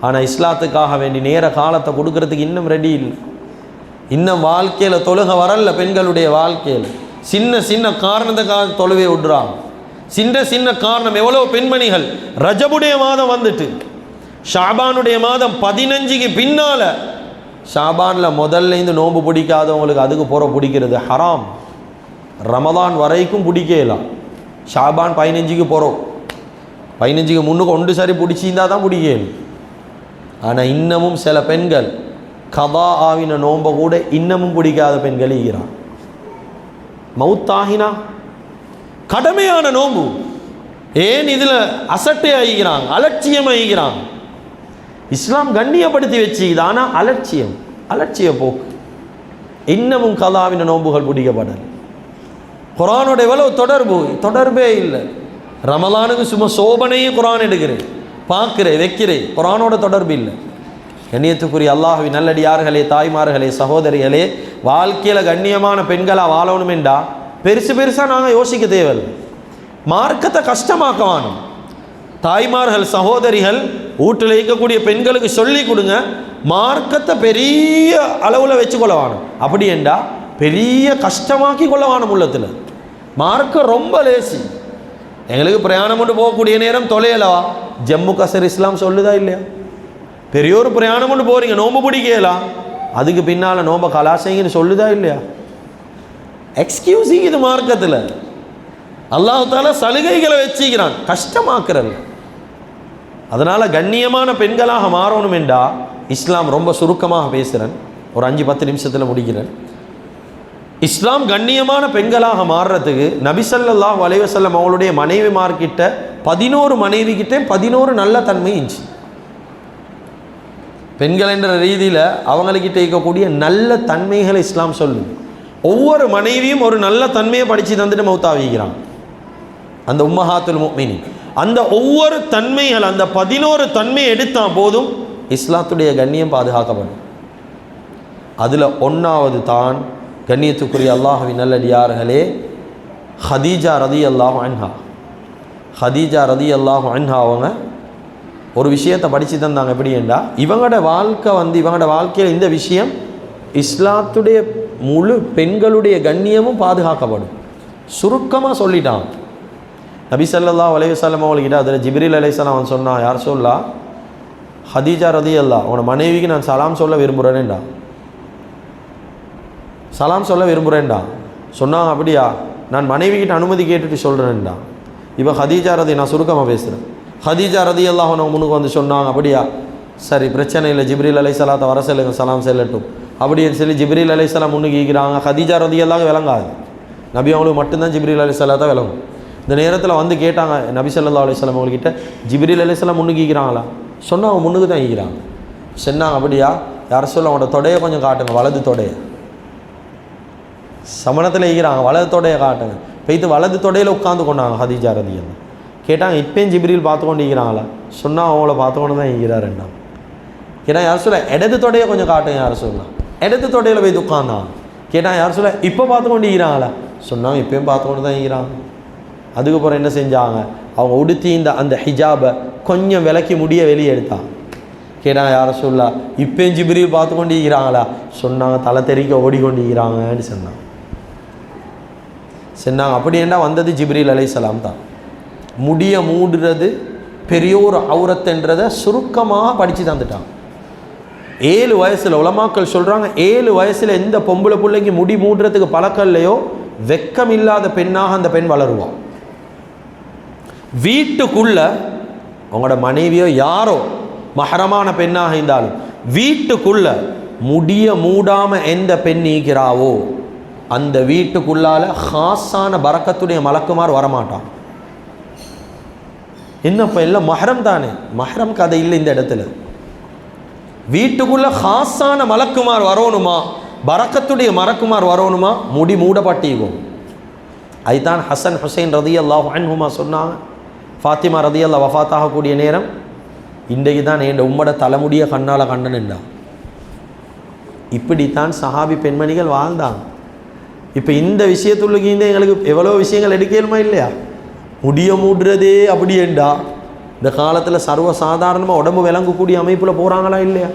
ஆனால் இஸ்லாத்துக்காக வேண்டி நேர காலத்தை கொடுக்கறதுக்கு இன்னும் ரெடி இல்லை. இன்னும் வாழ்க்கையில் தொழுக வரல. பெண்களுடைய வாழ்க்கையில் சின்ன சின்ன காரணத்துக்காக தொழுவே விடுறாங்க. சின்ன சின்ன காரணம். எவ்வளோ பெண்மணிகள் ரஜபுடைய மாதம் வந்துட்டு ஷாபானுடைய மாதம் 15க்கு பின்னால், ஷாபானில் முதல்லேருந்து நோன்பு பிடிக்காதவங்களுக்கு அதுக்கு போகிற பிடிக்கிறது ஹராம். ரமதான் வரைக்கும் பிடிக்கலாம். ஷாபான் 15க்கு போகிறோம், 15க்கு முன்னுக்கு ஒன்று சரி பிடிச்சிருந்தா தான் பிடிக்கணும். ஆனால் இன்னமும் சில பெண்கள் கதா ஆவின நோன்பை கூட இன்னமும் பிடிக்காத பெண்கள் ஈகிறான். மவுத்தாகினா கடமையான நோன்பு ஏன் இதில் அசட்டை ஆகிக்கிறாங்க, அலட்சியம் ஆகிக்கிறாங்க. இஸ்லாம் கண்ணியப்படுத்தி வச்சுக்குது. ஆனால் அலட்சிய போக்கு. இன்னமும் கதாவின நோன்புகள் பிடிக்கப்படலை. குரானோட எவ்வளவு தொடர்பே இல்லை. ரமலானுக்கு சும்மா சோபனையும் குரான் எடுக்கிறேன், பார்க்கிறேன், வைக்கிறேன். குரானோட தொடர்பு இல்லை. கண்ணியத்துக்குரிய அல்லாஹ்வின் நல்லடியார்களே, தாய்மார்களே, சகோதரிகளே, வாழ்க்கையில் கண்ணியமான பெண்களாக வாழணுமெண்டா பெருசாக நாங்கள் யோசிக்க தேவையில்லை. மார்க்கத்தை கஷ்டமாக்க வேணும். தாய்மார்கள், சகோதரிகள் வீட்டில் இருக்கக்கூடிய பெண்களுக்கு சொல்லி கொடுங்க. மார்க்கத்தை பெரிய அளவில் வச்சுக்கொள்ள வேணும். அப்படி என்றா பெரிய கஷ்டமாக்கி கொள்ள வேணும். உள்ளத்தில் மார்க்கம் ரொம்ப லேசி. எங்களுக்கு பிரயாணம் கொண்டு போகக்கூடிய நேரம் தொலையலவா? ஜம்மு கசர் இஸ்லாம் சொல்லுதா இல்லையா? பெரியோர் பிரயாணம் கொண்டு போகிறீங்க, நோம்பு பிடிக்கலாம், அதுக்கு பின்னால் நோம்ப கலாசைங்கன்னு சொல்லுதா இல்லையா? எக்ஸ்கியூஸிங் இது மார்க்கத்தில். அல்லாஹ் தஆலா சலுகைகளை வச்சுக்கிறான், கஷ்டமாக்குறல்ல. அதனால் கண்ணியமான பெண்களாக மாறணும் என்றா இஸ்லாம் ரொம்ப சுருக்கமாக பேசுகிறேன், ஒரு 5-10 நிமிஷத்தில் முடிக்கிறேன். இஸ்லாம் கண்ணியமான பெண்களாக மாறுறதுக்கு நபி ஸல்லல்லாஹு அலைஹி வஸல்லம் அவங்களுடைய மனைவிமார்கிட்ட 11 மனைவிக்கிட்ட 11 நல்ல தன்மை இருந்துச்சு. பெண்கள் என்ற ரீதியில் அவங்கக்கிட்ட இருக்கக்கூடிய நல்ல தன்மைகளை இஸ்லாம் சொல்லுது. ஒவ்வொரு மனைவியும் ஒரு நல்ல தன்மையை படித்து தந்துட்டு மௌத்தாவிக்கிறான். அந்த உம்மஹாத்துல் முஃமினீன் அந்த ஒவ்வொரு தன்மைகள், அந்த 11 தன்மையை எடுத்தால் போதும் இஸ்லாத்துடைய கண்ணியம் பாதுகாக்கப்படும். அதில் ஒன்றாவது தான் கண்ணியத்துக்குரிய அல்லாஹ்வின் நல்லடியார்களே, ஹதீஜா ரலியல்லாஹு அன்ஹா. ஹதீஜா ரலியல்லாஹு அன்ஹா அவங்க ஒரு விஷயத்தை படித்து தந்தாங்க. எப்படி என்றால், இவங்களோட வாழ்க்கையில் இந்த விஷயம் இஸ்லாத்துடைய முழு பெண்களுடைய கண்ணியமும் பாதுகாக்கப்படும். சுருக்கமாக சொல்லிட்டான். நபி ஸல்லல்லாஹு அலைஹி வஸல்லம் அவங்ககிட்ட அதில் ஜிப்ரீல் அலைஹிஸ்ஸலாம் அவன் சொன்னான், யார் சொல்லா, ஹதீஜா ரலியல்லாஹு அவனோட மனைவிக்கு நான் சலாம் சொல்ல விரும்புகிறேன்டா, சலாம் சொல்ல விரும்புகிறேன்டா சொன்னாங்க. அப்படியா, நான் மனைவிக்கிட்ட அனுமதி கேட்டுட்டு சொல்கிறேன்டா. இப்போ ஹதீஜா ரதி, நான் சுருக்கமாக பேசுகிறேன், ஹதீஜா ரலியல்லாஹு அன்ஹா முன்னுக்கு வந்து சொன்னாங்க. அப்படியா, சரி பிரச்சனை இல்லை, ஜிப்ரீல் அலைஹிஸ்ஸலாத்தை வர சொல்லுங்க, சலாம் செல்லட்டும் அப்படின்னு சொல்லி ஜிப்ரீல் அலைஹிஸ்ஸலாம் முன்னுக்கு ஈக்கிறாங்க. ஹதீஜா ரலியல்லாஹு விளங்காது, நபி அவங்களுக்கு மட்டும்தான் ஜிப்ரீல் அலைஹிஸ்ஸலாத்தை விளங்கும். இந்த நேரத்தில் வந்து கேட்டாங்க நபி ஸல்லல்லாஹு அலைஹி வஸல்லம் அவங்ககிட்ட, ஜிப்ரீல் அலைஹிஸ்ஸலாம் முன்னுக்கு ஈக்கிறாங்களா? சொன்னாங்க முன்னுக்கு தான் ஈக்கிறாங்க. சொன்னாங்க, அப்படியா, யார் சொல்ல அவனோட தொடையை கொஞ்சம் காட்டுங்க, வலது தொடையை. சமணத்தில் ஈக்கிறாங்க, வலது தொடையை காட்டுங்க. போய்த்து வலது தொடையில் உட்காந்து கொண்டாங்க ஹதீஜா ரலியல்லாஹு. கேட்டாங்க, இப்பயும் ஜிப்ரீல் பார்த்து கொண்டு ஈக்கிறாங்களா? சொன்னால் அவங்கள பார்த்து கொண்டு தான் ஈக்கிறாருண்டா. கேட்டால் யார் சொல்ல, இடது தொடையை கொஞ்சம் காட்டுங்க, யார் சொல்லலாம். இடது தொடையில் போய் உட்காந்தான். கேட்டால் யார் சொல்ல, இப்போ பார்த்து கொண்டு ஈக்கிறாங்களா? சொன்னாங்க, இப்பயும் பார்த்து கொண்டு தான் ஈக்கிறாங்க. அதுக்கப்புறம் என்ன செஞ்சாங்க, அவங்க உடுத்தி அந்த ஹிஜாபை கொஞ்சம் விலக்கி முடிய வெளியே எடுத்தாங்க. கேட்டாங்க, யார சொல்லா, இப்பயும் ஜிப்ரீல் பார்த்து கொண்டு ஈக்கிறாங்களா? சொன்னாங்க, தலை தெறிக்க ஓடிக்கொண்டு ஈக்கிறாங்கன்னு சொன்னாங்க. அப்படி என்ன வந்தது ஜிப்ரீல் அலைஹிஸ்ஸலாம் தான். முடிய மூடுறது பெரிய ஒரு அவுரத்துன்றதை சுருக்கமாக படித்து தந்துட்டாங்க. 7 வயசில் உலமாக்கள் சொல்கிறாங்க, 7 வயசில் எந்த பொம்பளை பிள்ளைக்கு முடி மூடுறதுக்கு பழக்கம் இல்லையோ வெக்கம் இல்லாத பெண்ணாக அந்த பெண் வளருவான். வீட்டுக்குள்ள உங்களோட மனைவியோ யாரோ மஹரமான பெண்ணாக இருந்தாலும் வீட்டுக்குள்ள முடிய மூடாமல் எந்த பெண் நீக்கிறாவோ அந்த வீட்டுக்குள்ளால ஹாஸான பரக்கத்துடைய மலக்குமார் வரமாட்டான். என்னப்போ எல்லாம் மஹரம் தானே, மஹரம் கதை இல்லை இந்த இடத்துல. வீட்டுக்குள்ள ஹாஸான மலக்குமார் வரணுமா, பரக்கத்துடைய மலக்குமார் வரணுமா, முடி மூடப்பட்டிக்கும். அதுதான் ஹசன் ஹுசைன் ரலியல்லாஹு அன்ஹுமா சொன்னாங்க, ஃபாத்திமா ரதியல்லாஹு வஃபாத்தாகக்கூடிய நேரம் இன்றைக்கு தான் என் உம்மோட தலைமுடிய கண்ணால் கண்டனுண்டா. இப்படித்தான் சஹாபி பெண்மணிகள் வாழ்ந்தாங்க. இப்போ இந்த விஷயத்துள்ளுக்கு எங்களுக்கு எவ்வளோ விஷயங்கள் எடுக்கலுமா இல்லையா? முடிய மூடுறதே அப்படியேண்டா இந்த காலத்தில் சர்வசாதாரணமாக உடம்பு விளங்கக்கூடிய அமைப்பில் போகிறாங்களா இல்லையா?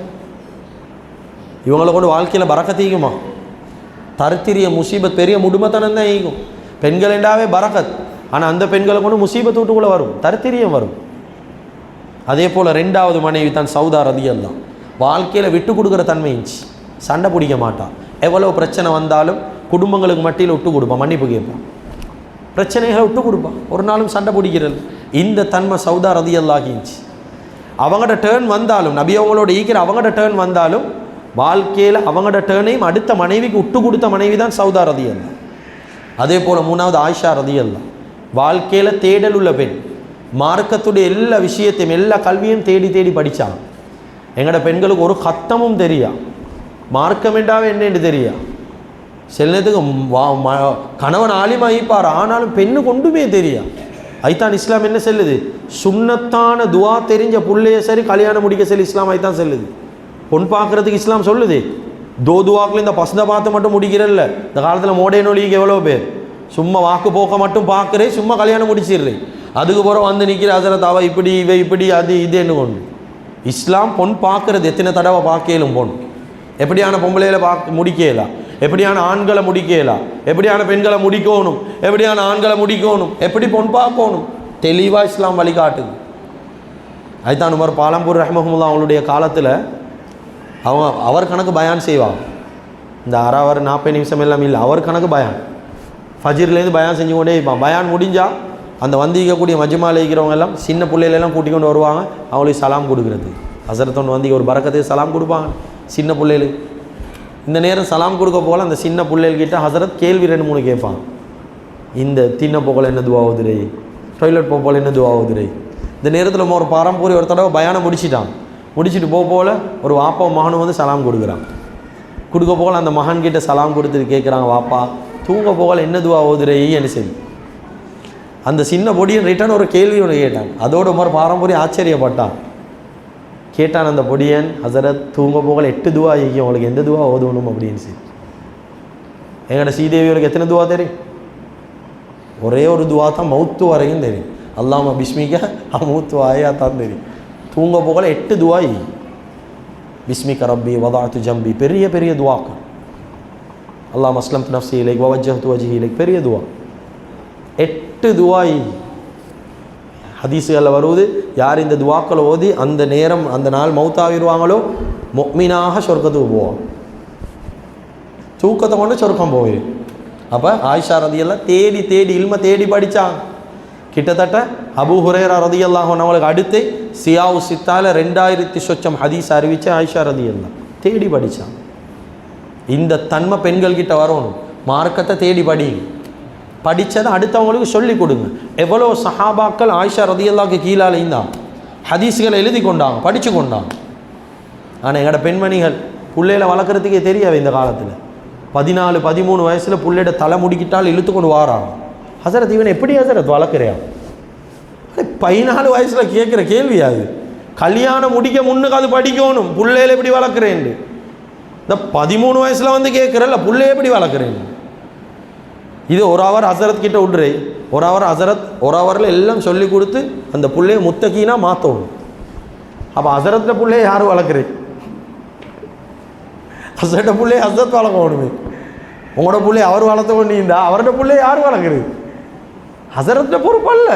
இவங்களை கொண்டு வாழ்க்கையில் பறக்கத்தீக்குமா? தருத்திரிய முசீபத் பெரிய முடுமத்தனம் தான் ஈக்கும். பெண்கள் என்றாவே பறக்கத், ஆனால் அந்த பெண்களை கொண்டு முசீபத் வீட்டுக்குள்ளே வரும், தருத்திரியம் வரும். அதே போல் 2வது மனைவி தான் சௌதா ரதியல்லாஹு. வாழ்க்கையில் விட்டு கொடுக்குற தன்மை இருந்துச்சு, சண்டை பிடிக்க மாட்டான். எவ்வளோ பிரச்சனை வந்தாலும் குடும்பங்களுக்கு மட்டியில் விட்டு கொடுப்பான், மன்னிப்பு கேட்பான், பிரச்சனைகளை விட்டு கொடுப்பான், ஒரு நாளும் சண்டை பிடிக்கிறது. இந்த தன்மை சௌதா ரதியல்லாஹு இருந்துச்சு. அவங்களோட டேர்ன் வந்தாலும், நபி அவங்களோட ஈக்கிற அவங்களோட டேர்ன் வந்தாலும் வாழ்க்கையில் அவங்களோட டேர்னையும் அடுத்த மனைவிக்கு விட்டு கொடுத்த மனைவி தான் சௌதா ரதியல்லாஹு. அதே போல் 3வது ஆயிஷா ரதியல்லாஹு. வாழ்க்கையில் தேடல் உள்ள பெண், மார்க்கத்துடைய எல்லா விஷயத்தையும் எல்லா கல்வியும் தேடி தேடி படித்தாங்க. எங்களோட பெண்களுக்கு ஒரு கத்தமும் தெரியா, மார்க்கம் என்றாவே என்னென்று தெரியா. சில நேரத்துக்கு கணவன் ஆலிமாயிப்பார், ஆனாலும் பெண்ணுக்கு ஒன்றுமே தெரியா. ஐத்தான் இஸ்லாம் என்ன செல்லுது? சுன்னத்தான துவா தெரிஞ்ச புள்ளைய சரி கல்யாணம் முடிக்க சரி இஸ்லாம் ஐத்தான் செல்லுது. பொன் பார்க்குறதுக்கு இஸ்லாம் சொல்லுது. துவாக்கில் இந்த பசந்த பார்த்து மட்டும் முடிக்கிறல்ல. இந்த காலத்தில் மோடே நொழிக்கு எவ்வளோ பேர் சும்மா வாக்கு போக்க மட்டும் பார்க்குறே, சும்மா கல்யாணம் முடிச்சிடுறேன். அதுக்கு பிறகு வந்து நிற்கிற ஹசரத் அவ இப்படி இவ இப்படி அது இதுன்னு கொண்டு. இஸ்லாம் பொன் பார்க்குறது எத்தனை தடவை பார்க்கலும் பொன். எப்படியான பொம்பளையில பார்க்க முடிக்கலாம், எப்படியான ஆண்களை முடிக்கலாம், எப்படியான பெண்களை முடிக்கணும், எப்படியான ஆண்களை முடிக்கணும், எப்படி பொன் பார்க்கணும், தெளிவாக இஸ்லாம் வழிகாட்டுது. அதுதான் உமர் பாலம்பூர் ரஹ்மஹுல்லாஹ் அவங்களுடைய காலத்தில் அவர் கணக்கு பயான் செய்வாங்க. இந்த அரை 40 நிமிஷம் எல்லாம் இல்லை, அவர் கணக்கு பயான். ஃபஜ்ர்லேருந்து பயான் செஞ்சு கொண்டே இருப்பான். பயான் முடிஞ்சால் அந்த வந்திக்கக்கூடிய மஜ்மாவில் இருக்கிறவங்க எல்லாம் சின்ன பிள்ளைகளெல்லாம் கூட்டி கொண்டு வருவாங்க, அவங்களுக்கு சலாம் கொடுக்குறது. ஹசரத்தொன்று வந்து ஒரு பரக்கத்துக்கு சலாம் கொடுப்பாங்க சின்ன பிள்ளைகளுக்கு. இந்த நேரம் சலாம் கொடுக்க போல் அந்த சின்ன பிள்ளைகள்கிட்ட ஹசரத் கேள்வி 2-3 கேட்பாங்க. இந்த தின்ன போகல என்ன துவாவுதுரை, டாய்லெட் போகல என்ன துவாவுதுரை. இந்த நேரத்தில் நம்ம ஒரு பாரம்பரிய ஒரு தடவை பயானம் முடிச்சுட்டு போல ஒரு வாப்பா மகனும் வந்து சலாம் கொடுக்குறான். கொடுக்க போகல அந்த மகன்கிட்ட சலாம் கொடுத்துட்டு கேட்குறாங்க, வாப்பா தூங்க போகல என்ன துவா ஓதுரைன்னு சரி. அந்த சின்ன பொடியன் ரிட்டர்ன் ஒரு கேள்வி ஒன்று கேட்டான். அதோட ஒரு பாரம்பரிய ஆச்சரியப்பட்டான். கேட்டான் அந்த பொடியன், ஹசரத் தூங்க போகல 8 துவா ஐக்கியம், உங்களுக்கு எந்த துவா ஓதணும் அப்படின்னு சரி. எங்களோட ஸ்ரீதேவியோருக்கு எத்தனை துவா தெரியும்? ஒரே ஒரு துவா தான் மௌத்து வரையும் தெரியும். அல்லாம பிஸ்மிக்க அமூத்து ஆயா தான் தெரியும். தூங்க போகல 8 துவா. பிஸ்மிக்க ரப்பி வதாத்து ஜம்பி, பெரிய பெரிய துவாக்கள். அல்லாஹ் அஸ்லம்து நஃப்ஸி இலைக் வவஜ்ஜஹ்து வஜ்ஹி இலைக், பெரிய துவா. 8 துவா. ஹதீஸுகளில் வருவது, யார் இந்த துவாக்களை ஓதி அந்த நேரம் அந்த நாள் மௌத்தாகிடுவாங்களோ முஃமினாக சொர்க்கத்துக்கு போவாங்க, தூக்கத்தை கொண்டு சொர்க்கம் போய். அப்போ ஆயிஷா ரதியல்லாஹு தேடி தேடி இல்ம தேடி படித்தாங்க. கிட்டத்தட்ட அபூ ஹுரைரா ரதியல்லாஹு அவங்களுக்கு அடுத்து சியாவு சித்தால 2000 சொச்சம் ஹதீஸ் அறிவித்து ஆயிஷா ரதியல்லாஹு தேடி படித்தாங்க. இந்த தன்மை பெண்கள்கிட்ட வரணும். மார்க்கத்தை தேடி படித்ததை அடுத்தவங்களுக்கு சொல்லிக் கொடுங்க. எவ்வளோ சஹாபாக்கள் ஆயிஷா ரதியல்லாஹுக்கு கீழால் இருந்தாங்க, ஹதீஸ்களை எழுதி கொண்டாங்க, படித்து கொண்டாங்க. ஆனால் எங்களோட பெண்மணிகள் பிள்ளைகளை வளர்க்குறதுக்கே தெரியாது. இந்த காலத்தில் 14-13 வயசில் பிள்ளையோட தலை முடிக்கிட்டால் இழுத்து கொண்டு வாராங்க. ஹசரத் இவன் எப்படி ஹசரத் வளர்க்குறியா? 14 வயசில் கேட்குற கேள்வி அது. கல்யாணம் முடிக்க முன்னுக்கு அது படிக்கணும், பிள்ளைகளை எப்படி வளர்க்குறேன். இந்த 13 வயசில் வந்து கேட்குறல்ல பிள்ளைய எப்படி வளர்க்குறேன். இது ஒரு ஹவர் ஹசரத் கிட்ட விட்றே, ஒரு ஹவர் ஹசரத் ஒரு ஹவரில் எல்லாம் சொல்லி கொடுத்து அந்த பிள்ளைய முத்தகீனா மாற்றணும். அப்போ ஹசரத்தில் பிள்ளைய யார் வளர்க்குறேன்? ஹசரட்ட பிள்ளைய ஹசரத் வளர்க்கணுமே. உங்களோட பிள்ளைய அவர் வளர்த்த கொண்டீங்களா, அவரோட பிள்ளைய யார் வளர்க்குறது? ஹசரத்த பொறுப்பல்ல.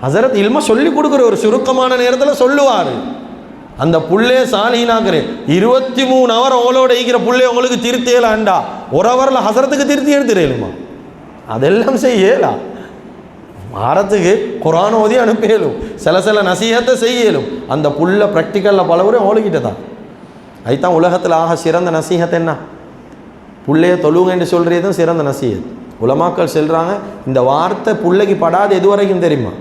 ஹசரத் இல்ம சொல்லி கொடுக்குற ஒரு சுருக்கமான நேரத்தில் சொல்லுவார். அந்த புள்ளைய சாலினாக்குறேன் 23 ஹவர் அவங்களோட ஈக்கிற புள்ளைய உங்களுக்கு திருத்தேலாண்டா ஒரு ஹவரில் ஹசரத்துக்கு திருத்தி எடுத்துடலுமா? அதெல்லாம் செய்யலாம். மாறத்துக்கு குரான் ஓதி அனுப்பியலும், சில நசீகத்தை செய்யலும். அந்த புள்ள ப்ராக்டிக்கலில் பலவரும் அவளுக்கிட்ட தான். அதுதான் உலகத்தில் ஆக சிறந்த நசீகத் என்ன? புள்ளைய தொழுங்கன்னு சொல்கிறது தான் சிறந்த நசீகத். உலமாக்கள் சொல்கிறாங்க, இந்த வார்த்தை பிள்ளைக்கு படாது எது வரைக்கும் தெரியுமா?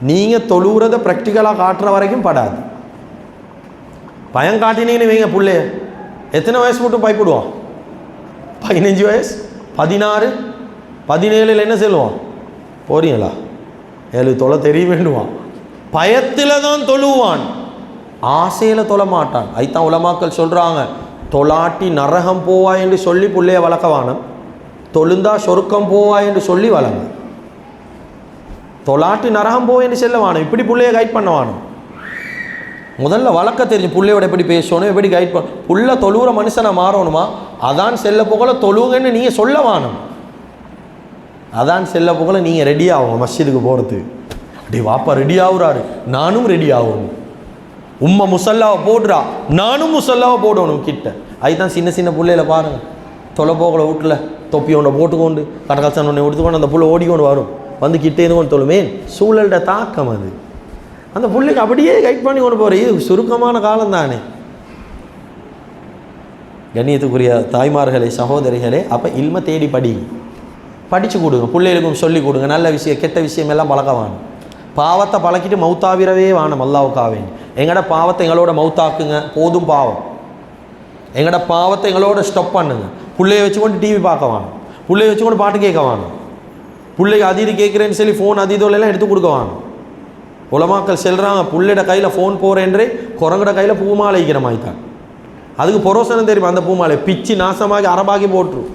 நீங்கள் தொழுகிறத ப்ராக்டிக்கலாக காட்டுற வரைக்கும் படாது. பயம் காட்டினீங்கன்னு வைங்க, பிள்ளைய எத்தனை வயசு மட்டும் பயப்படுவான்? 15 வயசு, 16, 17 என்ன சொல்லுவான்? போறீங்களா? ஏழு தொலை தெரிய வேண்டுவான், பயத்தில் தான் தொழுவான், ஆசையில் தொழ மாட்டான். அதுதான் உலமாக்கள் சொல்கிறாங்க, தொலாட்டி நரகம் போவா என்று சொல்லி பிள்ளைய வளர்க்கவானம், தொழுந்தா சொருக்கம் போவா என்று சொல்லி வளங்க. தொலாட்டி நரகம் போவா என்று செல்லவானம், இப்படி பிள்ளைய கைட் பண்ணவானும். முதல்ல வளர்க்க தெரிஞ்சு பிள்ளையோட எப்படி பேசணும், எப்படி கைட் பண்ண. புள்ள தொழுகிற மனுஷனை மாறணுமா, அதான் செல்ல போகல தொழுகன்னு நீங்கள் சொல்ல வானம். அதான் செல்ல போகல நீங்கள் ரெடி ஆகும் மஸ்ஜிதுக்கு போகிறதுக்கு. அப்படி வாப்பா ரெடி ஆகுறாரு, நானும் ரெடி ஆகணும். உம்மை முசல்லாவை போடுறா, நானும் முசல்லாவை போடணும் கிட்ட. அதுதான் சின்ன சின்ன பிள்ளையில பாருங்கள், தொலை போகல வீட்டில் தொப்பி ஒன்றை போட்டுக்கொண்டு கடற்காசன் ஒன்றை எடுத்துக்கொண்டு அந்த புள்ள ஓடிக்கொண்டு வரும், வந்து கிட்டே இருந்து கொண்டு தொழுமேன். சூழல்ட தாக்கம் அது, அந்த பிள்ளைக்கு அப்படியே கைட் பண்ணி கொண்டு போகிற. இது சுருக்கமான காலம் தானே. கண்ணியத்துக்குரிய தாய்மார்களே, சகோதரிகளே, அப்போ இல்மை தேடி படித்து கொடுங்க, பிள்ளைகளுக்கும் சொல்லி கொடுங்க. நல்ல விஷயம் கெட்ட விஷயம் எல்லாம் பழக்கவானும். பாவத்தை பழக்கிட்டு மௌத்தாவிரவே வானம் அல்லாவுக்காவேன். எங்களோட பாவத்தை எங்களோட மௌத்தாக்குங்க, போதும் பாவம். எங்களோட பாவத்தை எங்களோட ஸ்டாப் பண்ணுங்க. பிள்ளைய வச்சுக்கொண்டு டிவி பார்க்க வேணும், பிள்ளைய வச்சுக்கொண்டு பாட்டு கேட்க வேணும், பிள்ளைக்கு அது இது கேட்குறேன்னு சொல்லி ஃபோன் அது இதெல்லாம் எடுத்து கொடுக்க வேணும். உலமாக்கள் செல்கிறாங்க, பிள்ளைட கையில் ஃபோன் போகிறேன்றே குரங்கட கையில் பூமாலை வைக்கிற மாதிரி தான். அதுக்கு பொரோசனம் தெரியுமா, அந்த பூமாலை பிச்சு நாசமாகி அரபாக்கி போட்டுரும்.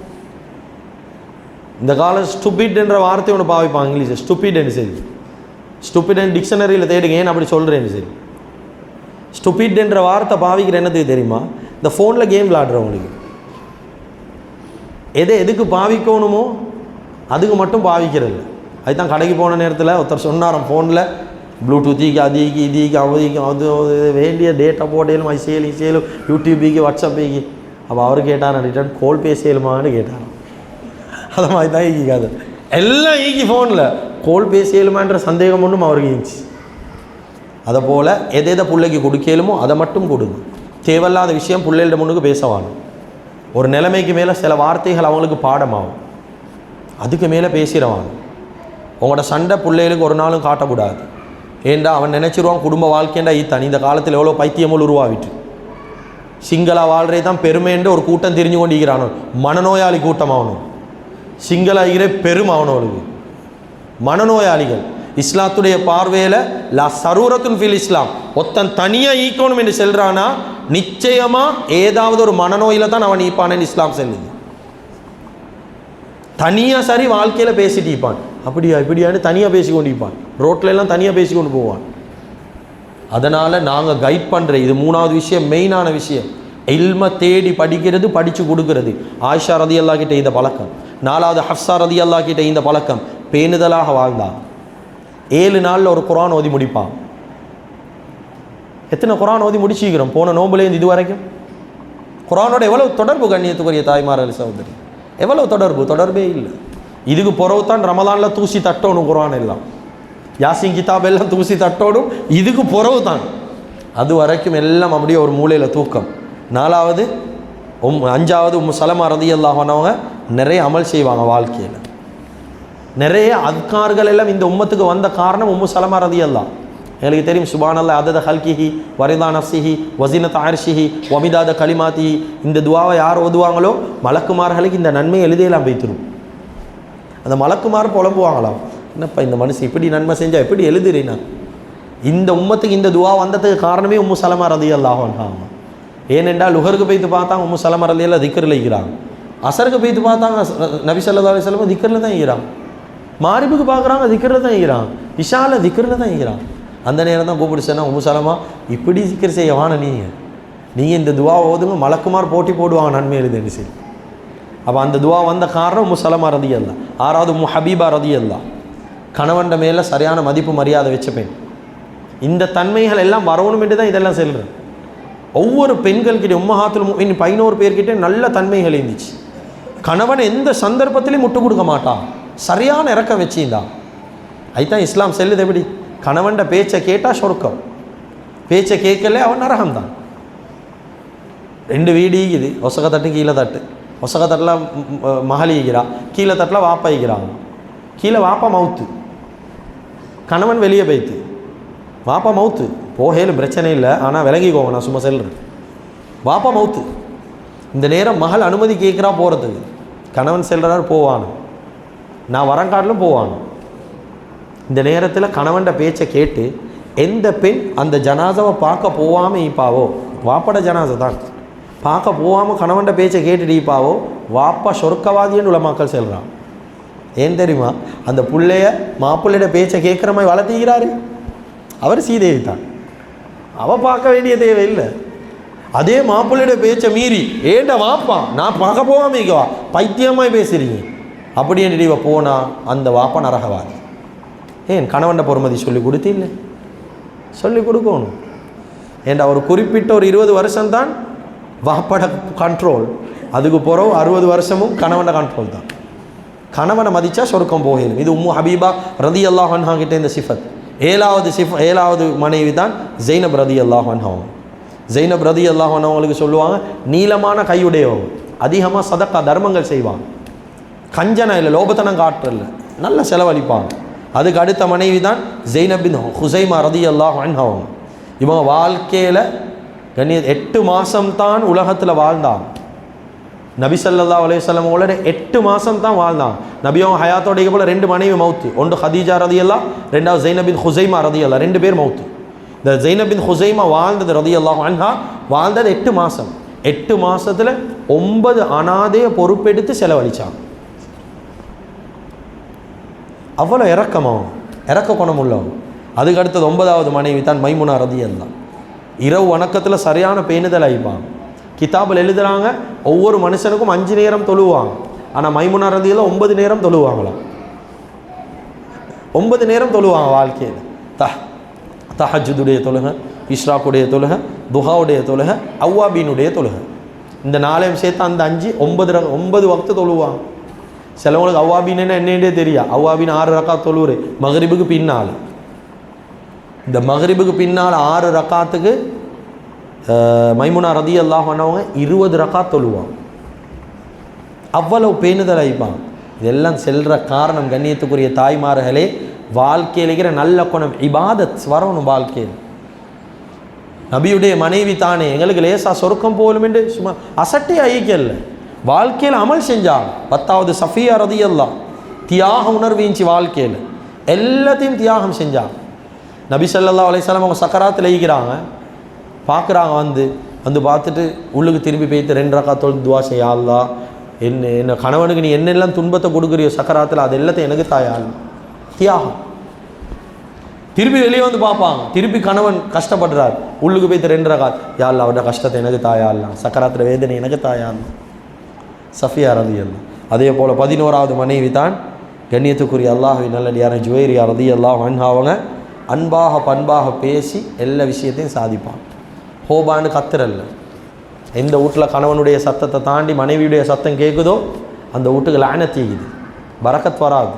இந்த காலம் ஸ்டூபிட் என்ற வார்த்தை ஒன்று பாவிப்பாங்க இங்கிலீஷ், ஸ்டூபிட் என்று சரி. ஸ்டூபிட் என் டிக்ஷனரியில் தேடுங்க, ஏன் அப்படி சொல்கிறேன்னு சரி. ஸ்டூபிட் என்ற வார்த்தை பாவிக்கிற என்னத்துக்கு தெரியுமா, இந்த ஃபோனில் கேம் விளாடுறவங்களுக்கு எதுக்கு பாவிக்கணுமோ அதுக்கு மட்டும் பாவிக்கிறது. அதுதான் கடைக்கு போன நேரத்தில் ஒருத்தர் சொன்னாராம், ஃபோனில் ப்ளூடூத்திக்கு அதிக்கு இதுக்கு அவதிக்கு அது வேண்டிய டேட்டா போட்டேலும் இசையலும் யூடியூபிக்கு வாட்ஸ்அப்புக்கு. அப்போ அவர் கேட்டார், ரிட்டர்ன் கால் பேசியலுமான்னு கேட்டார். அதை மாதிரி தான் ஈக்காது எல்லாம் ஈக்கி ஃபோனில் கால் பேசியலுமான்ற சந்தேகம் ஒன்றும் அவருக்கு இருந்துச்சு. அதை போல் எதை பிள்ளைக்கு கொடுக்கலுமோ அதை மட்டும் கொடுங்க. தேவையில்லாத விஷயம் பிள்ளைகள முன்னுக்கு பேசவாங்க. ஒரு நிலைமைக்கு மேலே சில வார்த்தைகள் அவங்களுக்கு பாடமாகும், அதுக்கு மேலே பேசிடுவாங்க. உங்களோட சண்டை பிள்ளைகளுக்கு ஒரு நாளும் காட்டக்கூடாது. ஏண்டா அவன் நினச்சிருவான் குடும்ப வாழ்க்கைண்டா ஈத்தான். இந்த காலத்தில் எவ்வளோ பைத்தியமும் உருவாவிட்டு சிங்களா வாழ்றே தான் பெருமைன்ற ஒரு கூட்டம் தெரிஞ்சு கொண்டு இருக்கிறானோ, மனநோயாளி கூட்டமாகணும். சிங்கள இருக்கிற பெருமானவர்களுக்கு மனநோயாளிகள். இஸ்லாத்துடைய பார்வையில் லா சரூரத்துன் ஃபில் இஸ்லாம், ஒத்தன் தனியாக ஈக்கணும் என்று செல்றானா நிச்சயமாக ஏதாவது ஒரு மனநோயில் தான் அவன் ஈப்பானு இஸ்லாம் செல்லுது. தனியாக சரி வாழ்க்கையில் பேசிட்டு இருப்பான், அப்படியா இப்படியான்னு தனியாக பேசி கொண்டு இருப்பான், ரோட்டில் எல்லாம் தனியாக பேசி கொண்டு போவான். அதனால் நாங்கள் கைட் பண்ணுற இது மூணாவது விஷயம், மெயினான விஷயம், இல்மை தேடி படிக்கிறது, படித்து கொடுக்கறது. ஆயிஷா ரதியல்லா கிட்ட இந்த பழக்கம். நாலாவது ஹஃப்ஸா ரதியல்லா கிட்ட இந்த பழக்கம். பேணுதலாக வாழ்ந்தான். 7 நாளில் ஒரு குர்ஆன் ஓதி முடிப்பான். எத்தனை குர்ஆன் ஓதி முடிச்சிக்கிறோம் போன நோம்புலேருந்து இது வரைக்கும்? குர்ஆனோட எவ்வளவு தொடர்பு கண்ணியத்துக்குரிய தாய்மார்கள் சகோதரி, எவ்வளவு தொடர்பே இல்லை. இதுக்கு பிறகு தான் ரமலானில் தூசி தட்டணும் குர்ஆன் எல்லாம், யாசின் கிதாப் எல்லாம் தூசி தட்டோடும், இதுக்கு பிறகு தான். அது வரைக்கும் எல்லாம் அப்படியே ஒரு மூலையில் தூக்கம். 4வது 5வது உம்மு சலமா ரலியல்லாஹு அன்ஹா நிறைய அமல் செய்வாங்க வாழ்க்கையில். நிறைய அத்கார்கள் எல்லாம் இந்த உம்மத்துக்கு வந்த காரணம் உம்மு சலமா ரலியல்லாஹு. எங்களுக்கு தெரியும், சுபானல்லாஹ் அதத ஹல்கிஹி வரிதா நஃப்ஸிஹி வஸினத அர்ஷிஹி வமிதாத கலிமாத்திஹி. இந்த துவாவை யார் ஓதுவாங்களோ மலக்குமார்களுக்கு இந்த நன்மை எழுதியெல்லாம் வைத்திரும். அந்த மலக்குமார் புலம்புவாங்களாம், என்னப்பா இந்த மனுஷன் இப்படி நன்மை செஞ்சால் எப்படி எழுதுறீனா? இந்த உம்மத்துக்கு இந்த துவா வந்ததுக்கு காரணமே உம்மு சலமா ரலியல்லாஹு அன்ஹா. ஏனென்றால் லுஹருக்கு போய்த்து பார்த்தாங்க உம்மு சலமா ரலியல்லாஹு திக்ரில் இருக்கிறாங்க, அசருக்கு போய்த்து பார்த்தாங்க நபி ஸல்லல்லாஹு அலைஹி வஸல்லம் திக்ரில் தான் இருக்கிறாங்க, மாரிபுக்கு பார்க்குறாங்க திக்ரில் தான் இருக்கிறாங்க, இஷால திக்ரில் தான் இருக்கிறாங்க. அந்த நேரம் தான் கூப்பிட்டு சொன்னா, உம்மு சலமா இப்படி திக்ர் செய்ய வான நீங்கள் இந்த துவா ஓதுங்க, மலக்குமார் போட்டி போடுவாங்க நன்மை எழுதுன்னு சரி. அப்போ அந்த துவா வந்த காரணம் உம்மு சலமா ரலியல்லாஹு. 6வது உம்மு ஹபீபா ரலியல்லாஹு, கணவன் மேலே சரியான மதிப்பு மரியாதை வச்ச பெண். இந்த தன்மைகள் எல்லாம் வரணும் என்று தான் இதெல்லாம் செல்கிறேன். ஒவ்வொரு பெண்கள்கிட்ட உம்மஹாத்துல் முஃமினீன் 11 பேர்கிட்ட நல்ல தன்மைகள் இருந்துச்சு. கணவன் எந்த சந்தர்ப்பத்திலையும் முட்டு கொடுக்க மாட்டான், சரியான இறக்கம் வச்சிருந்தான். அதுதான் இஸ்லாம் செல்லுது. எப்படி கணவன்ட பேச்சை கேட்டால் சொர்க்கம், பேச்சை கேட்கல அவன் நரகம்தான். 2 வீடு ஈக்குது, ஒசக தட்டு கீழே தட்டு. ஒசக தட்டில் மகள் ஈக்கிறா, கீழே தட்டில் வாப்பா ஈக்கிறாங்க. கீழே வாப்பா மவுத்து, கணவன் வெளியே போய்த்து, வாப்பா மவுத்து போகலும் பிரச்சனை இல்லை, ஆனால் விளங்கிக்கோங்க நான் சும்மா செல்றேன். வாப்பா மவுத்து, இந்த நேரம் மகள் அனுமதி கேட்குறா போகிறதுக்கு, கணவன் செல்றாரு போவானு, நான் வரங்காட்டிலும் போவானு. இந்த நேரத்தில் கணவன்ட பேச்சை கேட்டு எந்த பெண் அந்த ஜனாசாவை பார்க்க போகாமல் ஈப்பாவோ, வாப்பட ஜனாசை தான் பார்க்க போகாமல் கணவன்ட பேச்சை கேட்டுட்டு ஈப்பாவோ, வாப்பா சொர்க்கவாதின்னு உலமாக்கள் செல்கிறான். ஏன் தெரியுமா? அந்த பிள்ளைய மாப்பிள்ளையோட பேச்சை கேட்குற மாதிரி வளர்த்திக்கிறாரு. அவர் சீதேவி தான், அவள் பார்க்க வேண்டிய தேவையில்லை. அதே மாப்பிள்ளையோட பேச்சை மீறி ஏண்ட வாப்பா நான் பார்க்க போகாமக்கவா பைத்தியமாக பேசுகிறீங்க அப்படின்னு இவ போனால் அந்த வாப்பா நரகவாதி. ஏன் கணவன்ட பொறுமதி சொல்லி கொடுத்து இல்லை, சொல்லி கொடுக்கணும். ஏன்டா ஒரு குறிப்பிட்ட ஒரு 20 வருஷம்தான் வாப்பட கண்ட்ரோல், அதுக்கு பிறகு 60 வருஷமும் கணவன கண்ட்ரோல் தான். கணவனை மதித்தா சொர்க்கம் போகலும். இது உம்மு ஹபீபா ரலியல்லாஹு அன்ஹா கிட்ட இந்த சிஃபத். ஏழாவது மனைவி தான் ஜைனப் ரலியல்லாஹு அன்ஹா. ஜைனப் ரலியல்லாஹு அன்ஹா அவங்களுக்கு சொல்லுவாங்க, நீளமான கையுடையவங்க, அதிகமாக சதக்கா தர்மங்கள் செய்வாங்க, கஞ்சனா இல்லை, லோபத்தனம் காற்றல, நல்ல செலவழிப்பாங்க. அதுக்கு அடுத்த மனைவி தான் ஜைனப் பின் ஹுசைமா ரலியல்லாஹு அன்ஹா. இவங்க வாழ்க்கையில் 8 மாதம்தான் உலகத்தில் வாழ்ந்தாங்க. நபி ஸல்லல்லாஹு அலைஹி வஸல்லம் அவங்களோட 8 மாதம் தான் வாழ்ந்தாங்க. நபியும் ஹயாத்தோடைய போல் 2 மனைவி மௌத்து. ஒன்று ஹதீஜா ரலியல்லாஹ், ரெண்டாவது ஜைனப் பின் ஹுசைமா ரலியல்லாஹ், 2 பேர் மௌத்து. இந்த ஜைனப் பின் ஹுசைமா வாழ்ந்தது ரலியல்லாஹு அன்ஹா வாழ்ந்தது 8 மாதம். 8 மாதத்தில் 9 அனாதையை பொறுப்பெடுத்து செலவழிச்சாங்க. அவ்வளோ இறக்க குணம் உள்ளவங்க. அதுக்கு அடுத்தது 9வது மனைவி தான் மைமுனா ரலியல்லாஹ். இரவு வணக்கத்தில் சரியான பேணுதல் ஆயிப்பாங்க. கிதாபில் எழுதுகிறாங்க, ஒவ்வொரு மனுஷனுக்கும் 5 நேரம் தொழுவாங்க. ஆனால் மைமுனா ரலியல்லாஹ் 9 நேரம் தொழுவாங்களாம். 9 நேரம் தொழுவாங்க வாழ்க்கையில். தஹஜ்ஜுடைய தொழுகை, இஷ்ராக்குடைய தொழுகை, துஹாவுடைய தொழுகை, அவ்வாபீனுடைய தொழுகை, இந்த 4 சேர்த்து அந்த 5 9 வக்து தொழுவாங்க. சிலவங்களுக்கு அவ்வாபீன் என்னன்னே தெரியா. அவ்வாபீன் 6 ரக்காத் தொழுவுரு மகரிபுக்கு பின்னால். இந்த மகரிபுக்கு பின்னால் 6 ரக்காத்துக்கு மைமுனா ரலியல்லாஹு அன்ஹா 20 ரக்காத் தொழுவாங்க. அவ்வளவு பேணுதல் ஆயிப்பாங்க. இதெல்லாம் செல்கிற காரணம் கண்ணியத்துக்குரிய தாய்மார்களே, வாழ்க்கையில் இருக்கிற நல்ல குணம் இபாதத் வரணும் வாழ்க்கையில். நபியுடைய மனைவி தானே எங்களுக்கு லேசா சொர்க்கம் போலும் என்று சும்மா அசட்டே ஐக்கியல்ல, வாழ்க்கையில் அமல் செஞ்சாங்க. 10வது சஃபியா ரலியல்லாஹ் தியாக உணர்வீஞ்சி வாழ்க்கையில் எல்லாத்தையும் தியாகம் செஞ்சாங்க. நபி ஸல்லல்லாஹு அலைஹி வஸல்லம் அவங்க சக்கராத்தில் ஈக்கிறாங்க, பார்க்குறாங்க, வந்து பார்த்துட்டு உள்ளுக்கு திரும்பி போய்த்து 2 ரக்காத் தொழுது துவா செய்ய, யா அல்லாஹ் என்ன கணவனுக்கு நீ என்னெல்லாம் துன்பத்தை கொடுக்குறியோ சக்கராத்தில் அது எல்லாத்தையும் எனக்கு தாயா தியாகம். திருப்பி வெளியே வந்து பார்ப்பாங்க, திருப்பி கணவன் கஷ்டப்படுறார், உள்ளுக்கு போய்த்து 2 ரக்காத், யா அல்லாஹ் அவரோட கஷ்டத்தை எனக்கு தாயா அல்லாஹ், சக்கராத்தில் வேதனை எனக்கு தாயா அல்லாஹ். சஃபியா ரலியல்லாஹ். அதே போல் 11வது மனைவி தான் கண்ணியத்துக்குரிய அல்லாஹ்வின் நல்லடியார் ஜுவைரியா ரலியல்லாஹு அன்ஹா. அவங்க அன்பாக பண்பாக பேசி எல்லா விஷயத்தையும் சாதிப்பாங்க. ஹோபான்னு கத்துறல்ல, எந்த வீட்டில் கணவனுடைய சத்தத்தை தாண்டி மனைவியுடைய சத்தம் கேட்குதோ அந்த வீட்டுக்கு லானத் செய்யுது, பரக்கத் வராது.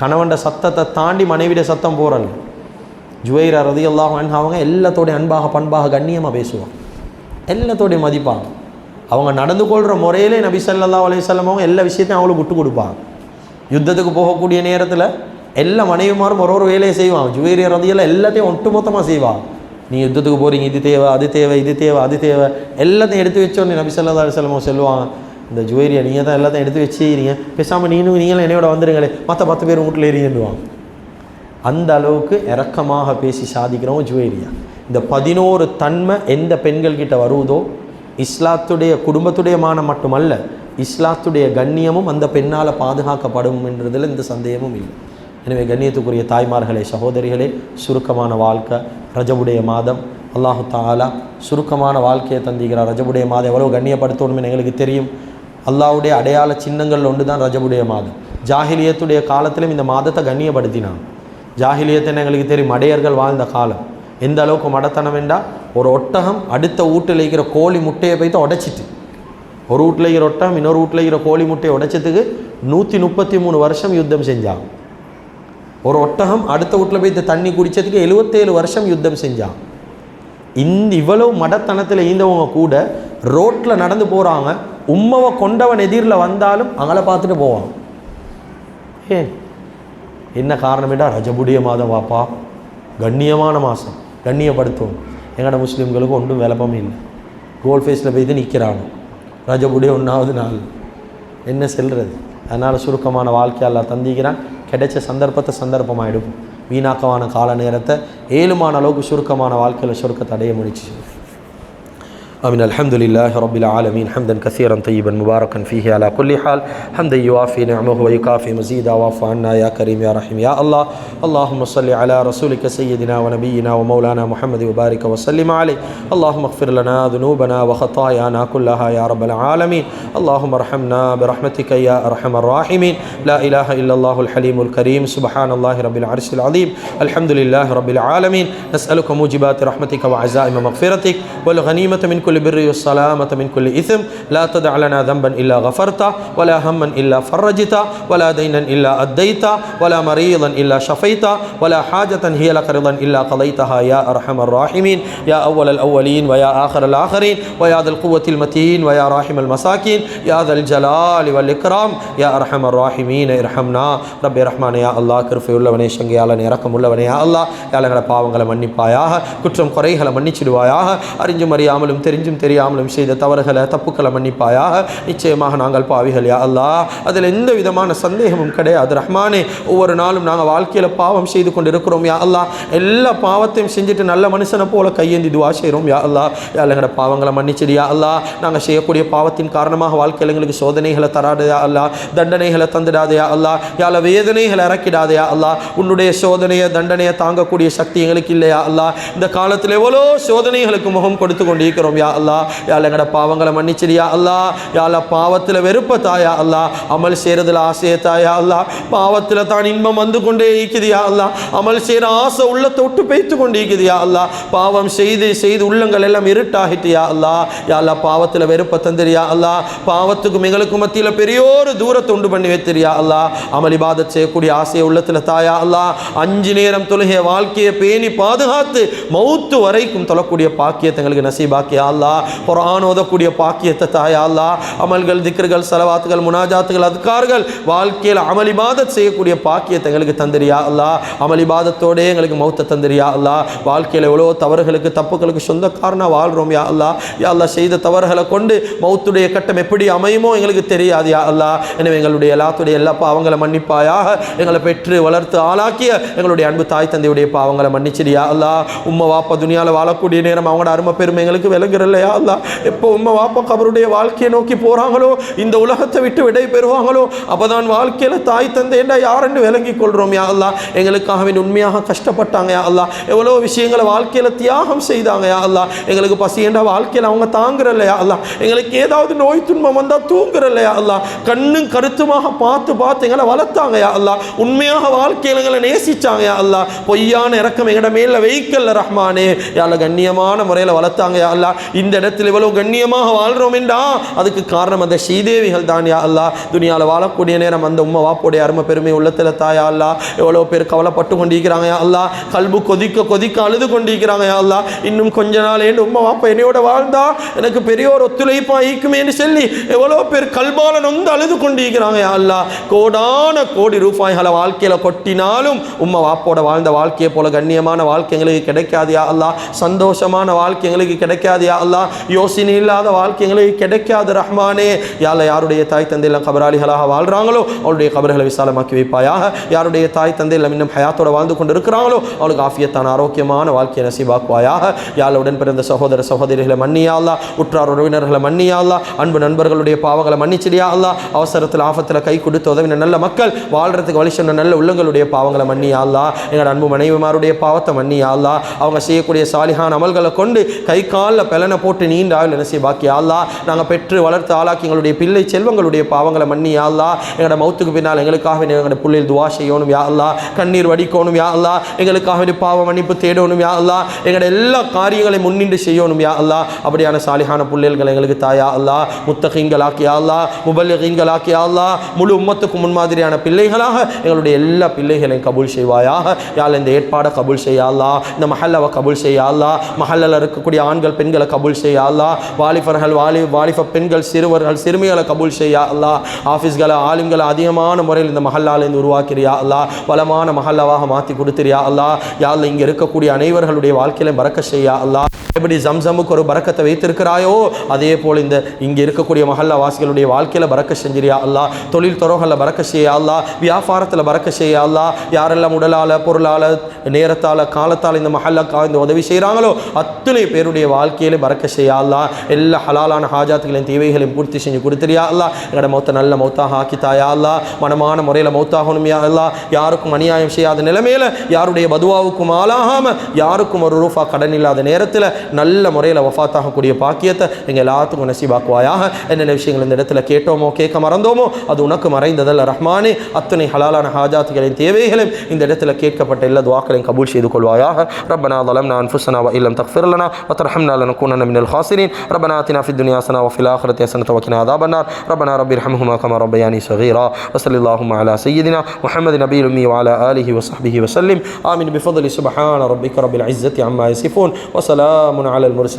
கணவன்ட சத்தத்தை தாண்டி மனைவியுடைய சத்தம் போகிறல்ல. ஜுவைரியா ரலியல்லாஹு அன்ஹா அவங்க எல்லாத்தோடைய அன்பாக பண்பாக கண்ணியமாக பேசுவாங்க, எல்லாத்தோடைய மதிப்பாங்க. அவங்க நடந்து கொள்கிற முறையிலே நபி ஸல்லல்லாஹு அலைஹி வஸல்லம் அவங்க எல்லா விஷயத்தையும் அவங்களுக்கு விட்டு கொடுப்பாங்க. யுத்தத்துக்கு போகக்கூடிய நேரத்தில் எல்லா மனைவிமாரும் ஒரு வேலையை செய்வாங்க. ஜுவைரியா ரலியல்லாஹு எல்லாத்தையும் ஒட்டுமொத்தமாக செய்வாங்க. நீ யுத்தத்துக்கு போகிறீங்க, இது தேவை, அது தேவை, இது தேவை, அது தேவை, எல்லாத்தையும் எடுத்து வச்சோன்னு நபி ஸல்லல்லாஹு அலைஹி வஸல்லம் சொல்லுவாங்க, இந்த ஜுவைரியா நீங்கள் தான் எல்லாத்தையும் எடுத்து வச்சுக்கிறீங்க, பேசாமல் நீங்களும் என்னையோட வந்துடுங்களே, மற்ற 10 பேர் வீட்டில் ஏறிடுவாங்க. அந்த அளவுக்கு இறக்கமாக பேசி சாதிக்கிறவங்க ஜுவைரியா. இந்த 11 தன்மை எந்த பெண்கள்கிட்ட வருவதோ இஸ்லாத்துடைய குடும்பத்துடைய மானம் மட்டுமல்ல, இஸ்லாத்துடைய கண்ணியமும் அந்த பெண்ணால் பாதுகாக்கப்படும் என்றதில் எந்த சந்தேகமும் இல்லை. எனவே கண்ணியத்துக்குரிய தாய்மார்களே, சகோதரிகளே, சுருக்கமான வாழ்க்கை, ரஜபுடைய மாதம், அல்லாஹு தஆலா சுருக்கமான வாழ்க்கையை தந்திக்கிறார். ரஜபுடைய மாதம் எவ்வளோ கண்ணியப்படுத்தணும்னு எங்களுக்கு தெரியும். அல்லாஹ்வுடைய அடையாள சின்னங்கள் ஒன்று தான் ரஜபுடைய மாதம். ஜாஹிலியத்துடைய காலத்திலும் இந்த மாதத்தை கண்ணியப்படுத்தினாங்க. ஜாஹிலியத்தை எங்களுக்கு தெரியும், மடையர்கள் வாழ்ந்த காலம். எந்த அளவுக்கு மடத்தனம் என்றால், ஒரு ஒட்டகம் அடுத்த வீட்டில் இருக்கிற கோழி முட்டையை போய்த்து உடைச்சிட்டு, ஒரு வீட்டில் இருக்கிற ஒட்டகம் இன்னொரு வீட்டில் இருக்கிற கோழி முட்டையை உடைச்சதுக்கு 133 வருஷம் யுத்தம் செஞ்சாங்க. ஒரு ஒட்டகம் அடுத்த வீட்டில் போய்த்து தண்ணி குடித்ததுக்கு 77 வருஷம் யுத்தம் செஞ்சாங்க. இவ்வளவு மடத்தனத்தில் ஈந்தவங்க கூட ரோட்டில் நடந்து போகிறாங்க, உம்மவை கொண்டவன் எதிரில் வந்தாலும் அங்களை பார்த்துட்டு போவாங்க. ஏன் என்ன காரணம் என்றால், ரஜபுடைய மாதம் வாப்பா, கண்ணியமான மாதம், கண்ணியப்படுத்துவோம். எங்களோட முஸ்லீம்களுக்கு ஒன்றும் விளப்பமே இல்லை. கோல் ஃபேஸில் போய்த்து நிற்கிறாங்க, ரஜபுடைய 1வது நாள் என்ன செல்றது. அதனால் சுருக்கமான வாழ்க்கை அல்லாஹ் தந்திக்கிறான். கிடைச்ச சந்தர்ப்பத்தை சந்தர்ப்பமாக எடுப்போம். வீணாக்கமான கால நேரத்தை ஏழுமான அளவுக்கு சுருக்கமான வாழ்க்கையில் சுருக்கத்தை அடைய முடிச்சு. آمين. الحمد لله رب العالمين حمدا كثيرا طيبا مباركا فيه على كل حال حمدا يوافي نعمه ويكافي مزيدا واعف عنا يا كريم يا رحيم يا الله. اللهم صل على رسولك سيدنا ونبينا ومولانا محمد وبارك وسلم عليه. اللهم اغفر لنا ذنوبنا وخطايانا كلها يا رب العالمين. اللهم ارحمنا برحمتك يا ارحم الراحمين. لا اله الا الله الحليم الكريم. سبحان الله رب العرش العظيم. الحمد لله رب العالمين. نسألك موجبات رحمتك وعزائم مغفرتك والغنيمة من كل البر والسلامة من كل إثم. لا تدع لنا ذنبا إلا غفرته ولا هما إلا فرجته ولا دينا إلا أديته ولا مريضا إلا شفيته ولا حاجة هي لك رضا إلا قضيتها يا أرحم الراحمين. يا أول الأولين ويا آخر الآخرين ويا ذا القوة المتين ويا راحم المساكين يا ذا الجلال والإكرام يا أرحم الراحمين. ارحمنا رب رحمن يا الله. கிருபை உள்ளவனே சங்கையாளனே இரக்கம் உள்ளவனே யா அல்லாஹ். யாழங்களை பாவங்களை மன்னிப்பாயாக, குற்றம் குறைகளை மன்னிச்சிடுவாயாக, அறிஞ்சும் அறியாமலும் தெரிஞ்சும் தெரியாமலும் செய்த தவறுகளை தப்புக்களை மன்னிப்பாயாக. நிச்சயமாக நாங்கள் பாவிகள் யா அல்லாஹ், அதில் எந்த விதமான சந்தேகமும் கிடையாது ரஹ்மானே. ஒவ்வொரு நாளும் நாங்கள் வாழ்க்கையில் பாவம் செய்து கொண்டு இருக்கிறோம் யா அல்லாஹ். எல்லா பாவத்தையும் செஞ்சுட்டு நல்ல மனுஷனை போல கையேந்தி துவா செய்கிறோம் யா அல்லாஹ். யாழங்கள பாவங்களை மன்னிச்சிடு யா அல்லாஹ். நாங்கள் செய்யக்கூடிய பாவத்தின் காரணமாக வாழ்க்கையில் எங்களுக்கு சோதனைகளை தராது யா அல்லாஹ், தண்டனைகளை தந்துடாது யா அல்லாஹ். யாழ வேதனைகளை இறக்கிடாது யா அல்லாஹ். உன்னுடைய சோதனையை தண்டனையை தாங்கக்கூடிய சக்தி எங்களுக்கு இல்லையா அல்லாஹ். இந்த காலத்தில் எவ்வளோ சோதனைகளுக்கு முகம் கொடுத்து கொண்டு இருக்கிறோம் யா அல்லாஹ். யாழ் எங்கட பாவங்களை மன்னிச்சிடு யா அல்லாஹ். யாழ பாவத்தில் வெறுப்ப தாயா அல்லாஹ், அமல் செய்கிறதுல ஆசையை தாயா அல்லாஹ். பாவத்தில் தான் இன்பம் வந்து கொண்டே இருக்குது யா அல்லாஹ். அமல் செய்கிற ஆசை உள்ளத்தை விட்டு பெய்த்து கொண்டு இருக்குது யா அல்லாஹ். பாவம் செய்து செய்து உள்ளங்கள் எல்லாம் இருட்டாகிட்டு யா அல்லாஹ். யா அல்லாஹ் பாவத்தில் வெறுப்ப தந்திரியா அல்லாஹ். பாவத்துக்கும் எங்களுக்கும் மத்தியில் பெரியோரு தூரத்தை உண்டு பண்ணி வைத்திரியா அல்லாஹ். அமல் இபாதத் செய்யக்கூடிய ஆசையை உள்ளத்தில் தாயா அல்லாஹ். 5 நேரம் தொழுகிய வாழ்க்கையை பேணி பாதுகாத்து மௌத்து வரைக்கும் தொழக்கூடிய பாக்கியத்தை எங்களுக்கு நசீபாக்கியா அல்லாஹ். குர்ஆன் ஓதக்கூடிய பாக்கியத்தை தாயா அல்லாஹ். அமல்கள் திக்ர்கள் சலவாத்துகள் முனாஜாத்துகள் அதுக்கார்கள் வாழ்க்கையில் அமல் இபாதத் செய்யக்கூடிய பாக்கியத்தை எங்களுக்கு தந்திரியா அல்லாஹ். அமல் இபாதத்தோடே எங்களுக்கு மௌத்தை தந்திரியா அல்லாஹ். வாழ்க்கையில் எவ்வளோ தவறுகளுக்கு தப்புகளுக்கு சொந்தக்காரனாக வாழ்கிறோம் யா அல்லாஹ். யா அல்லாஹ் செய்த தவறுகளை கொண்டு மௌத்துடைய கட்டம் எப்படி அமையுமோ எங்களுக்கு தெரியாது யா அல்லாஹ். எனவே எங்களுடைய எல்லாத்துடைய எல்லா பாவங்களை மன்னிப்பாயாக. எங்களை பெற்று வளர்த்து ஆளாக்கிய எங்களுடைய அன்பு தாய் தந்தையுடைய பாவங்களை மன்னிச்சிடியா அல்லாஹ். உம்மை வாப்பா துனியாவில் வாழக்கூடிய நேரம் அவங்களோட அருமை பெருமை எங்களுக்கு விளங்குறல்லையா அல்லாஹ். எப்போ உம்மை வாப்பா கபருடைய வாழ்க்கையை நோக்கி போகிறாங்களோ, இந்த உலகத்தை விட்டு விடை பெறுவாங்களோ, அப்போதான் வாழ்க்கையில் தாய் தந்தை என்ன யாருன்னு விளங்கி கொள்கிறோம் யா அல்லாஹ். எங்களுக்காகவே உண்மையாக கஷ்டப்பட்டாங்க யா அல்லாஹ். எவ்வளோ விஷயங்களை வாழ்க்கையில் தியாகம் செய்தாங்க யா அல்லாஹ். எங்களுக்கு பசி என்ற வாழ்க்கையில் அவங்க தாங்குறல்லையா அல்லாஹ். எங்களுக்கு ஏதாவது நோய் துன்பம் வந்தால் தூங்குறல்லையா அல்லாஹ். கண்ணும் கருத்துமாக பார்த்து பார்த்து எங்களை வளர்த்தாங்க யா அல்லாஹ். உண்மையாக வாழ்க்கையில் எங்களை நேசிச்சாங்க யா அல்லாஹ். பொய்யான இறக்கம் எங்கட மேல வெய்க்கல்ல ரஹ்மானே. யாழ கண்ணியமான முறையில் வளர்த்தாங்க யா அல்லாஹ். இந்த இடத்தில் இவ்வளவு கண்ணியமாக வாழ்கிறோம் என்றா அதுக்கு காரணம் அந்த ஸ்ரீதேவிகள் தான் யா அல்லாஹ். துனியாவில் வாழக்கூடிய நேரம் அந்த உம்மை வாப்போடைய அருமை பெருமை உள்ளத்தில் தாயா அல்லாஹ். எவ்வளோ பேர் கவலைப்பட்டு கொண்டிருக்கிறாங்க யா அல்லாஹ். கல்பு கொதிக்க கொதிக்க அழுது கொண்டிருக்கிறாங்க யா அல்லாஹ். இன்னும் கொஞ்ச நாள் ஏண்டு உம்மை வாப்பா என்னையோட வாழ்ந்தா எனக்கு பெரிய ஒரு ஒத்துழைப்பா ஈக்குமேன்னு சொல்லி எவ்வளோ பேர் கல்பால நொந்து அழுது கொண்டிருக்கிறாங்க யா அல்லாஹ். கோடான கோடி ரூபாய்களை வாழ்க்கையில் கொட்டினாலும் உம்மை வாப்போட வாழ்ந்த வாழ்க்கையை போல கண்ணியமான வாழ்க்கை எங்களுக்கு கிடைக்காது யா அல்லாஹ். சந்தோஷமான வாழ்க்கை எங்களுக்கு கிடைக்காது யா அல்லாஹ். யோசனை இல்லாத வாழ்க்கை எங்களுக்கு கிடைக்காது ரஹ்மானே. யால யாருடைய தாய் தந்தையெல்லாம் கபராளிகளாக வாழ்கிறாங்களோ அவருடைய கபர்களை விசாலமாக்கி வைப்பாயாக. யாருடைய தாய் தந்தையெல்லாம் இன்னும் ஹயாத்தோட வாழ்ந்து கொண்டு இருக்கிறாங்களோ அவளுக்கு ஆஃபியத்தான ஆரோக்கியமான வாழ்க்கையை நசீபாக்குவாயாக. யாழ் உடன் பிறந்த சகோதர சகோதரிகளை மன்னியா அல்லாஹ். உற்றார் உறவினர்களை மன்னியா அல்லாஹ். அன்பு நண்பர்களுடைய பாவங்களை மன்னிச்சிடியா அல்லாஹ். அவசரத்தில் ஆபத்தில் கை கொடுத்து உதவின நல்ல மக்கள் வாழ்றதுக்கு வழி சொன்ன நல்ல உள்ளங்களுடைய பாவங்களை மன்னியா அல்லாஹ். எங்களோட அன்பு மனைவிமாருடைய பாவத்தை மன்னியா அல்லாஹ். அவங்க செய்யக்கூடிய சாலிஹான அமல்களை கொண்டு கை காலில் பெலனை போட்டு நீண்ட ஆயுள் நசீபாக்கியா அல்லாஹ். நாங்கள் பெற்று வளர்த்து ஆளாக்கி எங்களுடைய பிள்ளை செல்வங்களுடைய பாவங்களை மன்னியா அல்லாஹ். எங்களோட மௌத்துக்கு பின்னால் எங்களுக்காக எங்களோட பிள்ளைகள் துவா செய்யணும் யா அல்லாஹ். கண்ணீர் வடிக்கணும் யா அல்லாஹ். எங்களுக்காக பாவ மன்னிப்பு தேடணும் யா அல்லாஹ். எங்களோட எல்லா காரியங்களையும் முன்னின்று செய்யணும் யா அல்லாஹ். அப்படியான சாலிஹான பிள்ளைகள் எங்களுக்கு தாயா அல்லாஹ். முத்தகீன்களாக்கியா அல்லாஹ். முபல்லிகீன்களாக்கியா அல்லாஹ். முழு உம்மத்துக்கு முன்மாதிரியான பிள்ளைகளாக எங்களுடைய எல்லா பிள்ளைகளையும் கபூல் செய்வாயாக. யாழ் இந்த ஏற்பாடை கபூல் செய்யா அல்லாஹ். இந்த மஹல்லாவை கபூல் செய்யா அல்லாஹ். மஹல்லாவில் இருக்கக்கூடிய ஆண்கள் பெண்களை கபூல் கபூல் செய்யா அல்லாஹ். வாலிபர்கள் வாலிப பெண்கள் சிறுவர்கள் சிறுமிகளை கபூல் செய்யா அல்லாஹ். ஆஃபீஸ்களை ஆலிம்களை அதிகமான முறையில் இந்த மஹல்லாலேருந்து உருவாக்கிறியா அல்லாஹ். வளமான மஹல்லாவாக மாற்றி கொடுத்துறியா அல்லாஹ். யா அல்லாஹ் இங்கே இருக்கக்கூடிய அனைவர்களுடைய வாழ்க்கையில பரக்கத் செய்யா அல்லாஹ். எப்படி ஜம்சமுக்கு ஒரு பரக்கத்தை வைத்திருக்கிறாயோ அதே போல் இந்த இங்கே இருக்கக்கூடிய மஹல்லா வாசிகளுடைய வாழ்க்கையில் பரக்க செஞ்சிரியா அல்லாஹ். தொழில் துறவுகளில் பரக்க செய்யா அல்லாஹ். வியாபாரத்தில் பரக்க செய்யா அல்லாஹ். யாரெல்லாம் உடலால் பொருளால் நேரத்தால் காலத்தால் இந்த மஹல்லாக்கா இந்த உதவி செய்கிறாங்களோ அத்தனை பேருடைய வாழ்க்கையில பரக்க செய்யா அல்லாஹ். எல்லா ஹலாலான ஹாஜாத்துகளையும் தேவைகளையும் பூர்த்தி செஞ்சு கொடுத்துறியா அல்லாஹ். எங்களோட மௌத்த நல்ல மௌத்தாக ஆக்கித்தாயா அல்லாஹ். மனமான முறையில் மௌத்தாகணும் யா அல்லாஹ். யாருக்கும் அநியாயம் செய்யாத நிலைமையில் யாருடைய பதுவாவுக்கும் ஆளாகாமல் யாருக்கும் ஒரு ரூபா கடன் இல்லாத நேரத்தில் நல்ல முறையில் வஃபாத்தாகக்கூடிய பாக்கியத்தை எங்கள் எல்லாத்துக்கும் நசீபாக்குவாயாக. என்னென்ன விஷயங்கள் இந்த இடத்துல கேட்டோமோ கேட்க மறந்தோமோ அது உனக்கு மறைந்ததல்ல ரஹ்மானே. அத்தனை ஹலாலான ஹாஜாத்துகளின் தேவைகளையும் இந்த இடத்துல கேட்கப்பட்ட எல்லா துஆக்களையும் கபூல் செய்து கொள்வாயாக. ரப்பனா ظلمنا انفسنا وان لم تغفر لنا وترحمنا لنكونن من الخاسرين. ربنا آتنا في الدنيا حسنة وفي الآخرة حسنة وقنا عذاب النار. ربنا رب ارحمهما كما ربياني صغيرا. وصلى اللهم على سيدنا محمد نبي الأمي وعلى آله وصحبه وسلم. آمين بفضل سبحان ربك رب العزة عما يصفون وسلام على المرسلين.